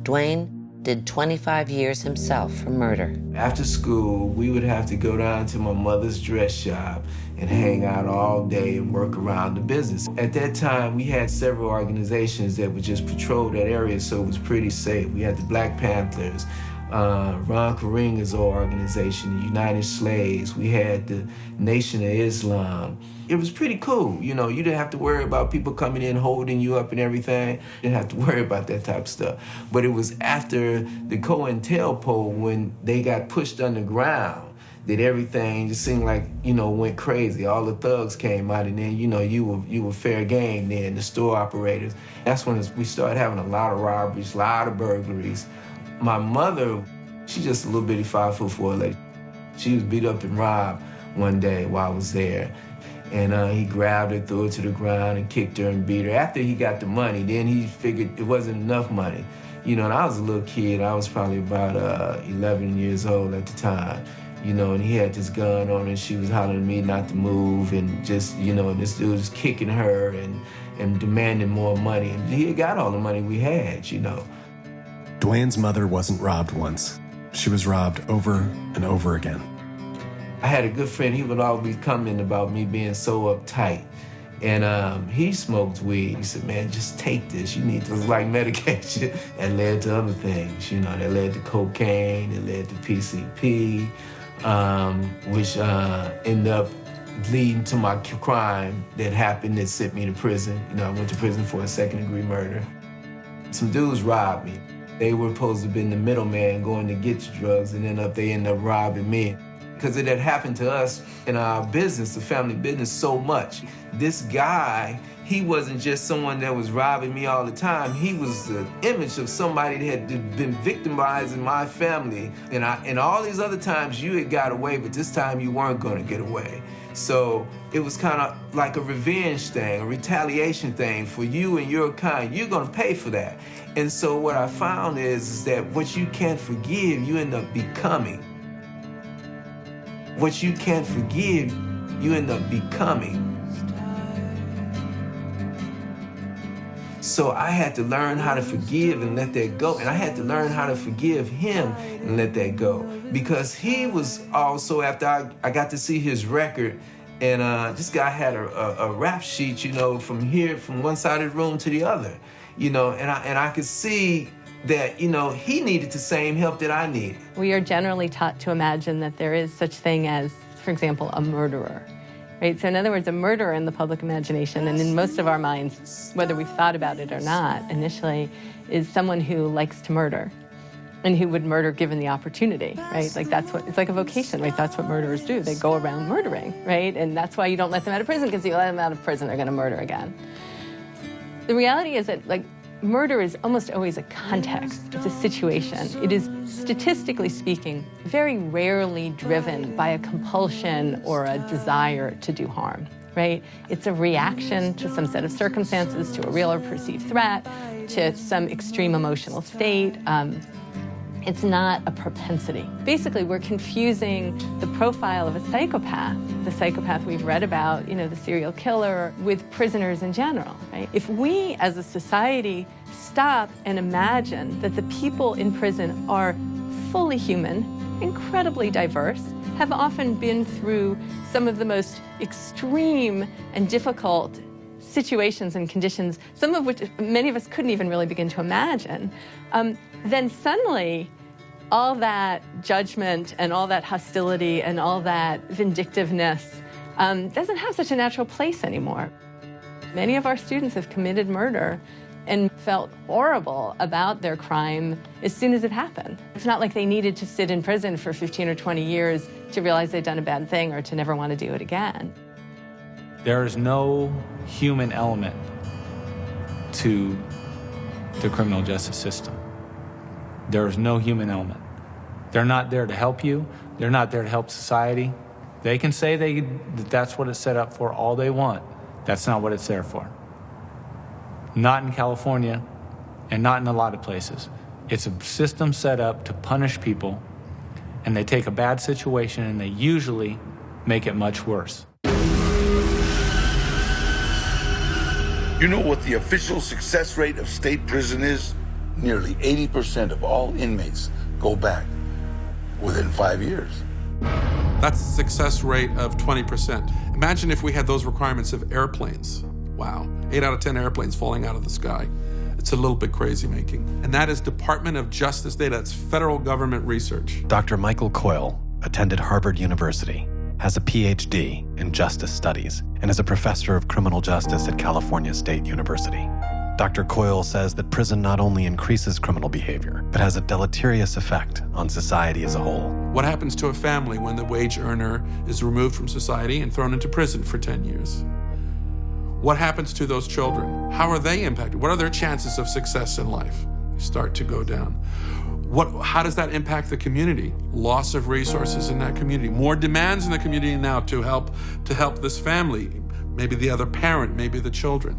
Dwayne did 25 years himself for murder. After school, we would have to go down to my mother's dress shop and hang out all day and work around the business. At that time, we had several organizations that would just patrol that area, so it was pretty safe. We had the Black Panthers, Ron Karinga's organization, the United Slaves. We had the Nation of Islam. It was pretty cool. You know, you didn't have to worry about people coming in, holding you up and everything. You didn't have to worry about that type of stuff. But it was after the COINTELPRO, when they got pushed underground, that everything just seemed like, you know, went crazy. All the thugs came out, and then, you know, you were fair game then, the store operators. That's when we started having a lot of robberies, a lot of burglaries. My mother, she's just a little bitty 5'4" lady. She was beat up and robbed one day while I was there. And he grabbed her, threw her to the ground, and kicked her and beat her. After he got the money, then he figured it wasn't enough money. You know, and I was a little kid. I was probably about 11 years old at the time. You know, and he had this gun on her, and she was hollering at me not to move, and just, you know, and this dude was kicking her and demanding more money. And he had got all the money we had, you know. Dwayne's mother wasn't robbed once. She was robbed over and over again. I had a good friend, he would always comment about me being so uptight. And he smoked weed. He said, man, just take this. You need to, like medication. That led to other things, you know, that led to cocaine, it led to PCP, which ended up leading to my crime that happened that sent me to prison. You know, I went to prison for a second-degree murder. Some dudes robbed me. They were supposed to have been the middleman going to get the drugs, and they ended up robbing me. Because it had happened to us in our business, the family business, so much. This guy, he wasn't just someone that was robbing me all the time. He was the image of somebody that had been victimizing my family. And all these other times you had got away, but this time you weren't going to get away. So it was kind of like a revenge thing, a retaliation thing for you and your kind. You're going to pay for that. And so what I found is that what you can't forgive, you end up becoming. What you can't forgive, you end up becoming. So I had to learn how to forgive and let that go. And I had to learn how to forgive him and let that go. Because he was also, after I got to see his record, and this guy had a rap sheet, you know, from one side of the room to the other, you know, and I could see that, you know, he needed the same help that I needed. We are generally taught to imagine that there is such thing as, for example, a murderer, right? So in other words, a murderer in the public imagination, and in most of our minds, whether we've thought about it or not initially, is someone who likes to murder and who would murder given the opportunity, right? Like it's like a vocation, right? That's what murderers do. They go around murdering, right? And that's why you don't let them out of prison, because if you let them out of prison, they're gonna murder again. The reality is that, like, murder is almost always a context. It's a situation. It is, statistically speaking, very rarely driven by a compulsion or a desire to do harm, right? It's a reaction to some set of circumstances, to a real or perceived threat, to some extreme emotional state. It's not a propensity. Basically, we're confusing the profile of a psychopath, the psychopath we've read about, the serial killer, with prisoners in general, right? If we as a society stop and imagine that the people in prison are fully human, incredibly diverse, have often been through some of the most extreme and difficult situations and conditions, some of which many of us couldn't even really begin to imagine, then suddenly all that judgment and all that hostility and all that vindictiveness doesn't have such a natural place anymore. Many of our students have committed murder and felt horrible about their crime as soon as it happened. It's not like they needed to sit in prison for 15 or 20 years to realize they'd done a bad thing or to never want to do it again. There is no human element to the criminal justice system. There is no human element. They're not there to help you. They're not there to help society. They can say that's what it's set up for all they want. That's not what it's there for. Not in California, and not in a lot of places. It's a system set up to punish people, and they take a bad situation and they usually make it much worse. You know what the official success rate of state prison is? Nearly 80% of all inmates go back within 5 years. That's a success rate of 20%. Imagine if we had those requirements of airplanes. Wow, 8 out of 10 airplanes falling out of the sky. It's a little bit crazy making. And that is Department of Justice data. That's federal government research. Dr. Michael Coyle attended Harvard University, has a PhD in justice studies, and is a professor of criminal justice at California State University. Dr. Coyle says that prison not only increases criminal behavior, but has a deleterious effect on society as a whole. What happens to a family when the wage earner is removed from society and thrown into prison for 10 years? What happens to those children? How are they impacted? What are their chances of success in life? Start to go down. How does that impact the community? Loss of resources in that community. More demands in the community now to help this family. Maybe the other parent, maybe the children.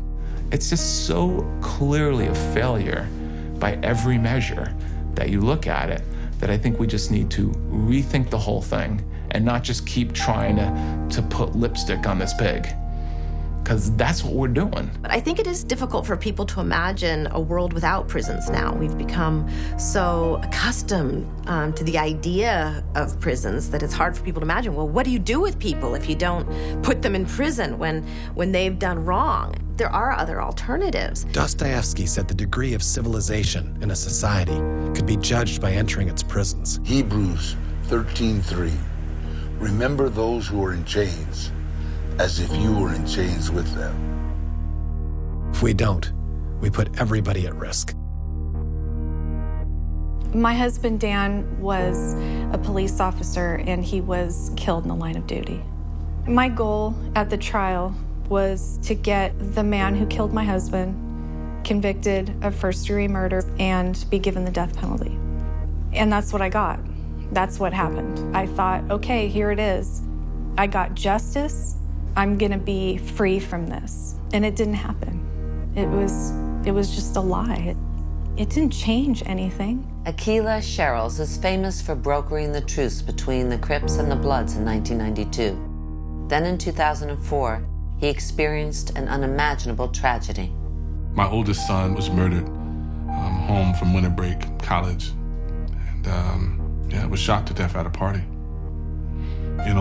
It's just so clearly a failure by every measure that you look at it, that I think we just need to rethink the whole thing and not just keep trying to put lipstick on this pig. Because that's what we're doing. But I think it is difficult for people to imagine a world without prisons now. We've become so accustomed to the idea of prisons that it's hard for people to imagine, well, what do you do with people if you don't put them in prison when they've done wrong? There are other alternatives. Dostoevsky said the degree of civilization in a society could be judged by entering its prisons. Hebrews 13:3. Remember those who are in chains, as if you were in chains with them. If we don't, we put everybody at risk. My husband, Dan, was a police officer and he was killed in the line of duty. My goal at the trial was to get the man who killed my husband convicted of first-degree murder and be given the death penalty. And that's what I got. That's what happened. I thought, okay, here it is. I got justice. I'm gonna be free from this. And it didn't happen. It was just a lie. It didn't change anything. Akilah Sherrills is famous for brokering the truce between the Crips and the Bloods in 1992. Then in 2004, he experienced an unimaginable tragedy. My oldest son was murdered home from winter break, college. And was shot to death at a party.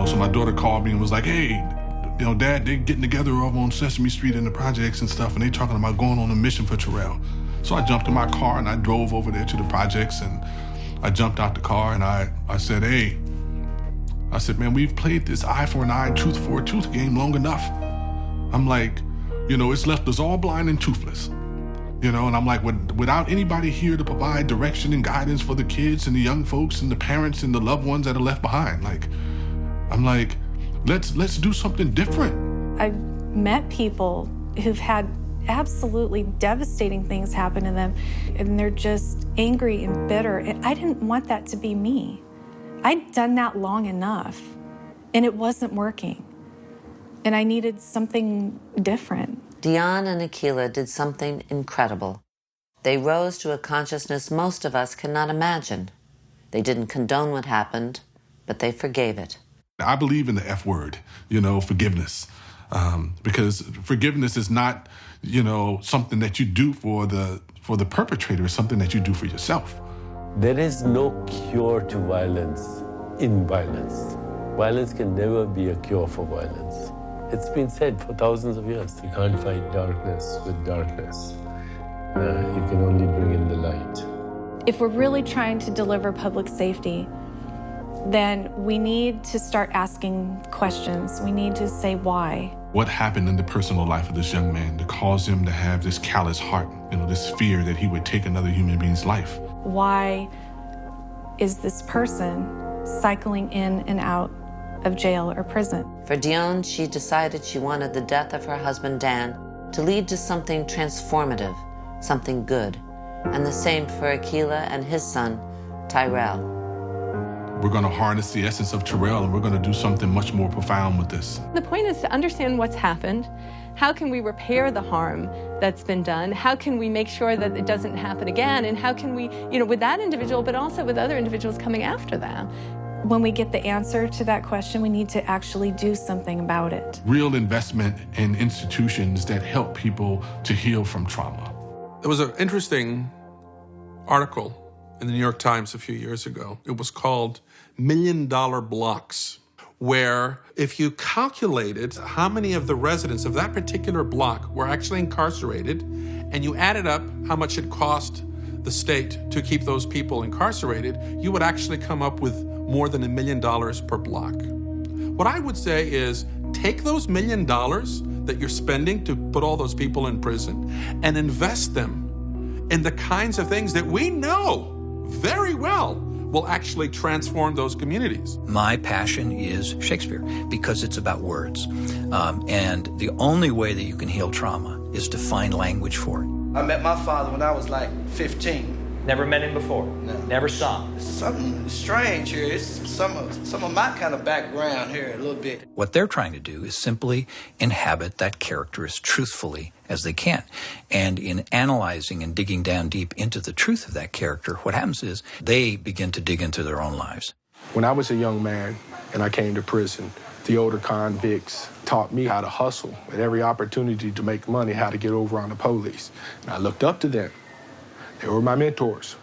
So my daughter called me and was like, hey, Dad, they getting together over on Sesame Street in the projects and stuff, and they talking about going on a mission for Terrell. So I jumped in my car and I drove over there to the projects, and I jumped out the car and I said, hey, man, we've played this eye for an eye, tooth for a tooth game long enough. I'm like, it's left us all blind and toothless. And I'm like, without anybody here to provide direction and guidance for the kids and the young folks and the parents and the loved ones that are left behind, I'm like, let's do something different. I've met people who've had absolutely devastating things happen to them, and they're just angry and bitter. And I didn't want that to be me. I'd done that long enough, and it wasn't working. And I needed something different. Dion and Akilah did something incredible. They rose to a consciousness most of us cannot imagine. They didn't condone what happened, but they forgave it. I believe in the F word, forgiveness. Because forgiveness is not, something that you do for the perpetrator. It's something that you do for yourself. There is no cure to violence in violence. Violence can never be a cure for violence. It's been said for thousands of years. You can't fight darkness with darkness. You can only bring in the light. If we're really trying to deliver public safety, then we need to start asking questions. We need to say why. What happened in the personal life of this young man to cause him to have this callous heart, this fear that he would take another human being's life? Why is this person cycling in and out of jail or prison? For Dion, she decided she wanted the death of her husband, Dan, to lead to something transformative, something good. And the same for Akila and his son, Tyrell. We're going to harness the essence of Tyrell, and we're going to do something much more profound with this. The point is to understand what's happened. How can we repair the harm that's been done? How can we make sure that it doesn't happen again? And how can we, with that individual, but also with other individuals coming after them? When we get the answer to that question, we need to actually do something about it. Real investment in institutions that help people to heal from trauma. There was an interesting article in the New York Times a few years ago. It was called $1 Million Blocks, where if you calculated how many of the residents of that particular block were actually incarcerated, and you added up how much it cost the state to keep those people incarcerated, you would actually come up with more than $1 million per block. What I would say is take those $1 million that you're spending to put all those people in prison and invest them in the kinds of things that we know very well will actually transform those communities. My passion is Shakespeare because it's about words. And the only way that you can heal trauma is to find language for it. I met my father when I was like 15. Never met him before? No. Never saw him? Something strange here. It's some of my kind of background here a little bit. What they're trying to do is simply inhabit that character as truthfully as they can. And in analyzing and digging down deep into the truth of that character, what happens is they begin to dig into their own lives. When I was a young man and I came to prison, the older convicts taught me how to hustle at every opportunity to make money, how to get over on the police. And I looked up to them. They were my mentors.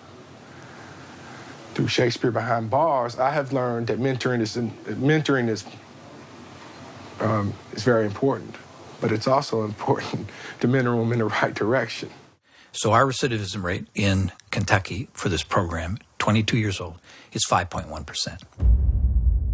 Through Shakespeare Behind Bars, I have learned that mentoring is very important, but it's also important to mentor them in the right direction. So our recidivism rate in Kentucky for this program, 22 years old, is 5.1%.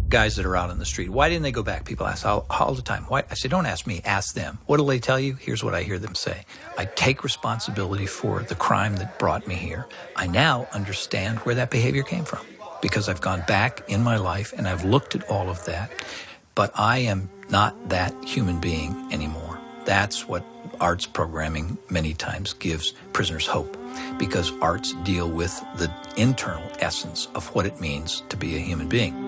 Guys that are out on the street, why didn't they go back? People ask all the time. Why? I say, don't ask me, ask them. What do they tell you? Here's what I hear them say. I take responsibility for the crime that brought me here. I now understand where that behavior came from because I've gone back in my life and I've looked at all of that, but I am not that human being anymore. That's what arts programming many times gives prisoners hope, because arts deal with the internal essence of what it means to be a human being.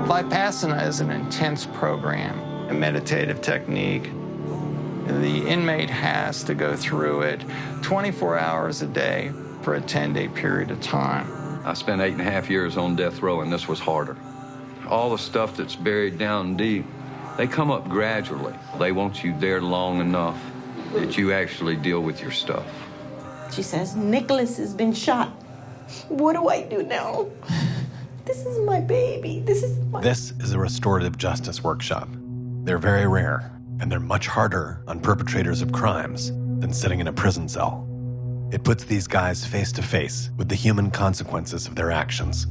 Vipassana is an intense program, a meditative technique. The inmate has to go through it 24 hours a day for a 10-day period of time. I spent 8.5 years on death row, and this was harder. All the stuff that's buried down deep, they come up gradually. They want you there long enough that you actually deal with your stuff. She says, Nicholas has been shot. What do I do now? This is my baby. This is a restorative justice workshop. They're very rare, and they're much harder on perpetrators of crimes than sitting in a prison cell. It puts these guys face to face with the human consequences of their actions.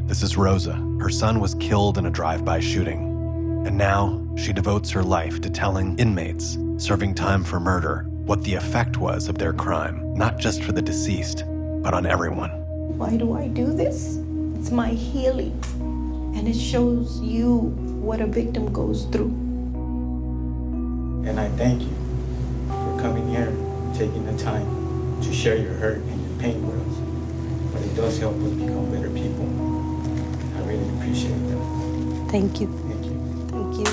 This is Rosa. Her son was killed in a drive-by shooting, and now she devotes her life to telling inmates serving time for murder what the effect was of their crime, not just for the deceased, but on everyone. Why do I do this? It's my healing, and it shows you what a victim goes through. And I thank you for coming here, taking the time to share your hurt and your pain with us. But it does help us become better people. I really appreciate that. Thank you. Thank you. Thank you.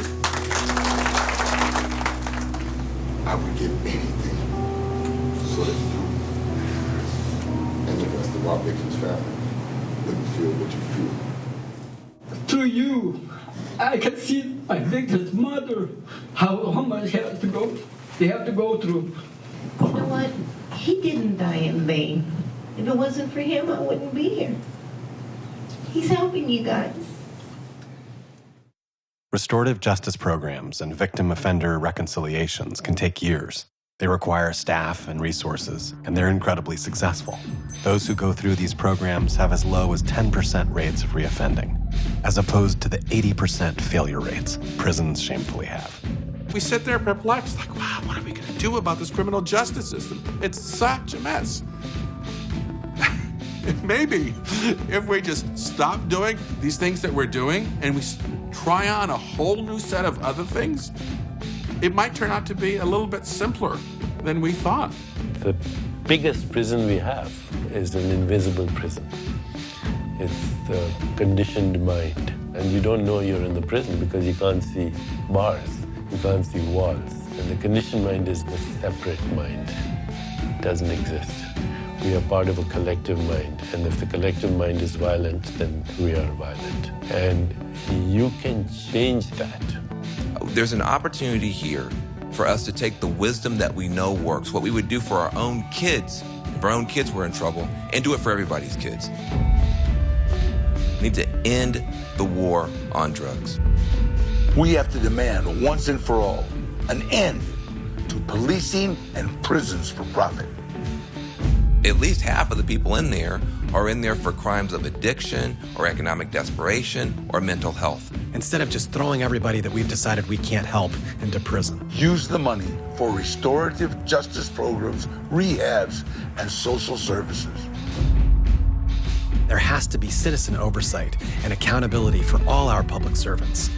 I would give anything slave. And the rest of our victims' family wouldn't feel what you feel. Through you, I can see my victim's mother, how much they have to go through. You know what? He didn't die in vain. If it wasn't for him, I wouldn't be here. He's helping you guys. Restorative justice programs and victim-offender reconciliations can take years. They require staff and resources, and they're incredibly successful. Those who go through these programs have as low as 10% rates of reoffending, as opposed to the 80% failure rates prisons shamefully have. We sit there perplexed, like, wow, what are we going to do about this criminal justice system? It's such a mess. Maybe if we just stop doing these things that we're doing and we try on a whole new set of other things, it might turn out to be a little bit simpler than we thought. The biggest prison we have is an invisible prison. It's the conditioned mind. And you don't know you're in the prison because you can't see bars, you can't see walls. And the conditioned mind is the separate mind. It doesn't exist. We are part of a collective mind. And if the collective mind is violent, then we are violent. And you can change that. There's an opportunity here for us to take the wisdom that we know works, what we would do for our own kids, if our own kids were in trouble, and do it for everybody's kids. We need to end the war on drugs. We have to demand once and for all an end to policing and prisons for profit. At least half of the people in there are in there for crimes of addiction or economic desperation or mental health. Instead of just throwing everybody that we've decided we can't help into prison. Use the money for restorative justice programs, rehabs, and social services. There has to be citizen oversight and accountability for all our public servants.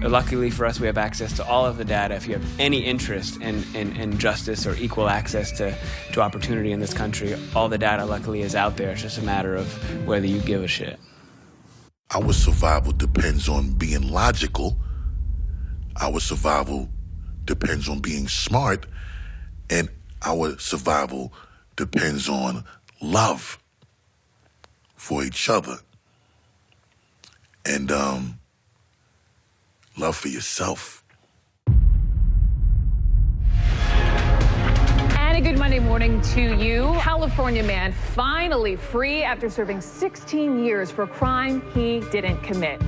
Luckily for us, we have access to all of the data. If you have any interest in justice or equal access to opportunity in this country, all the data luckily is out there. It's just a matter of whether you give a shit. Our survival depends on being logical. Our survival depends on being smart. And our survival depends on love for each other. And love for yourself. And a good Monday morning to you. California man finally free after serving 16 years for a crime he didn't commit.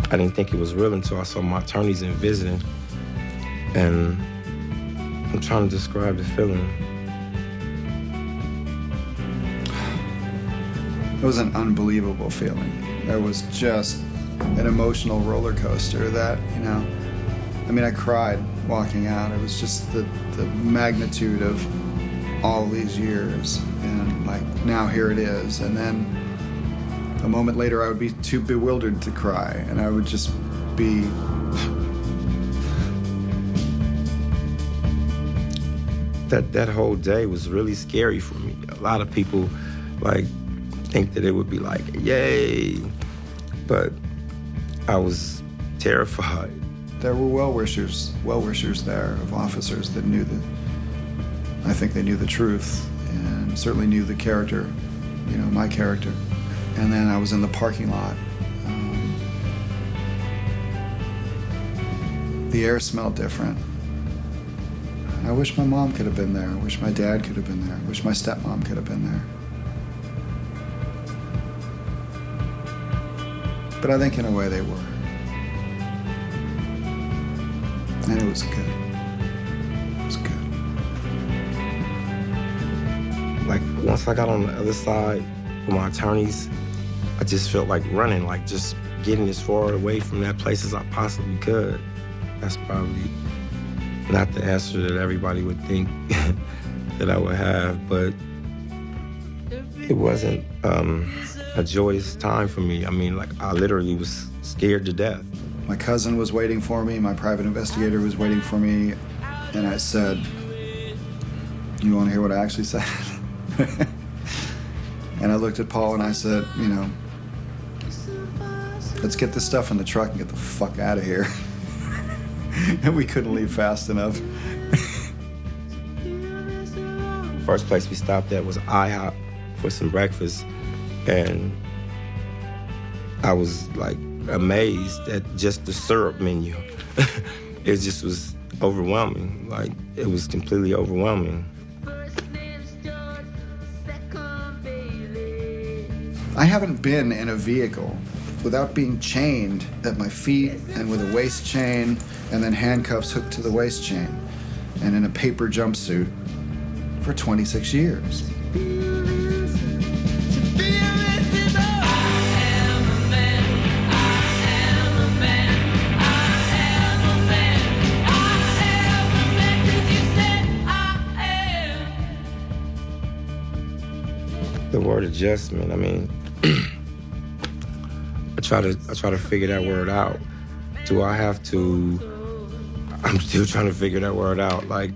I didn't think it was real until I saw my attorneys in visiting. And I'm trying to describe the feeling. It was an unbelievable feeling. It was just an emotional roller coaster that, I cried walking out. It was just the magnitude of all these years, and now here it is. And then a moment later I would be too bewildered to cry, and I would just be that whole day was really scary for me. A lot of people think that it would be yay, but I was terrified. There were well-wishers there of officers that knew I think they knew the truth and certainly knew the character, my character. And then I was in the parking lot. The air smelled different. I wish my mom could have been there. I wish my dad could have been there. I wish my stepmom could have been there. But I think in a way they were. And it was good. It was good. Once I got on the other side with my attorneys, I just felt like running, just getting as far away from that place as I possibly could. That's probably not the answer that everybody would think that I would have, but it wasn't a joyous time for me. I literally was scared to death. My cousin was waiting for me, my private investigator was waiting for me, and I said, "You want to hear what I actually said?" And I looked at Paul and I said, "Let's get this stuff in the truck and get the fuck out of here." And we couldn't leave fast enough. First place we stopped at was IHOP for some breakfast, and I was like amazed at just the syrup menu. It just was overwhelming. Like, it was completely overwhelming. I haven't been in a vehicle without being chained at my feet and with a waist chain and then handcuffs hooked to the waist chain and in a paper jumpsuit for 26 years. The word adjustment, I mean, I try to figure that word out. Do I have to? I'm still trying to figure that word out. Like,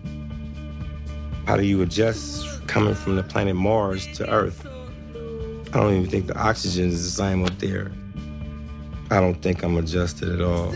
how do you adjust coming from the planet Mars to Earth? I don't even think the oxygen is the same up there. I don't think I'm adjusted at all.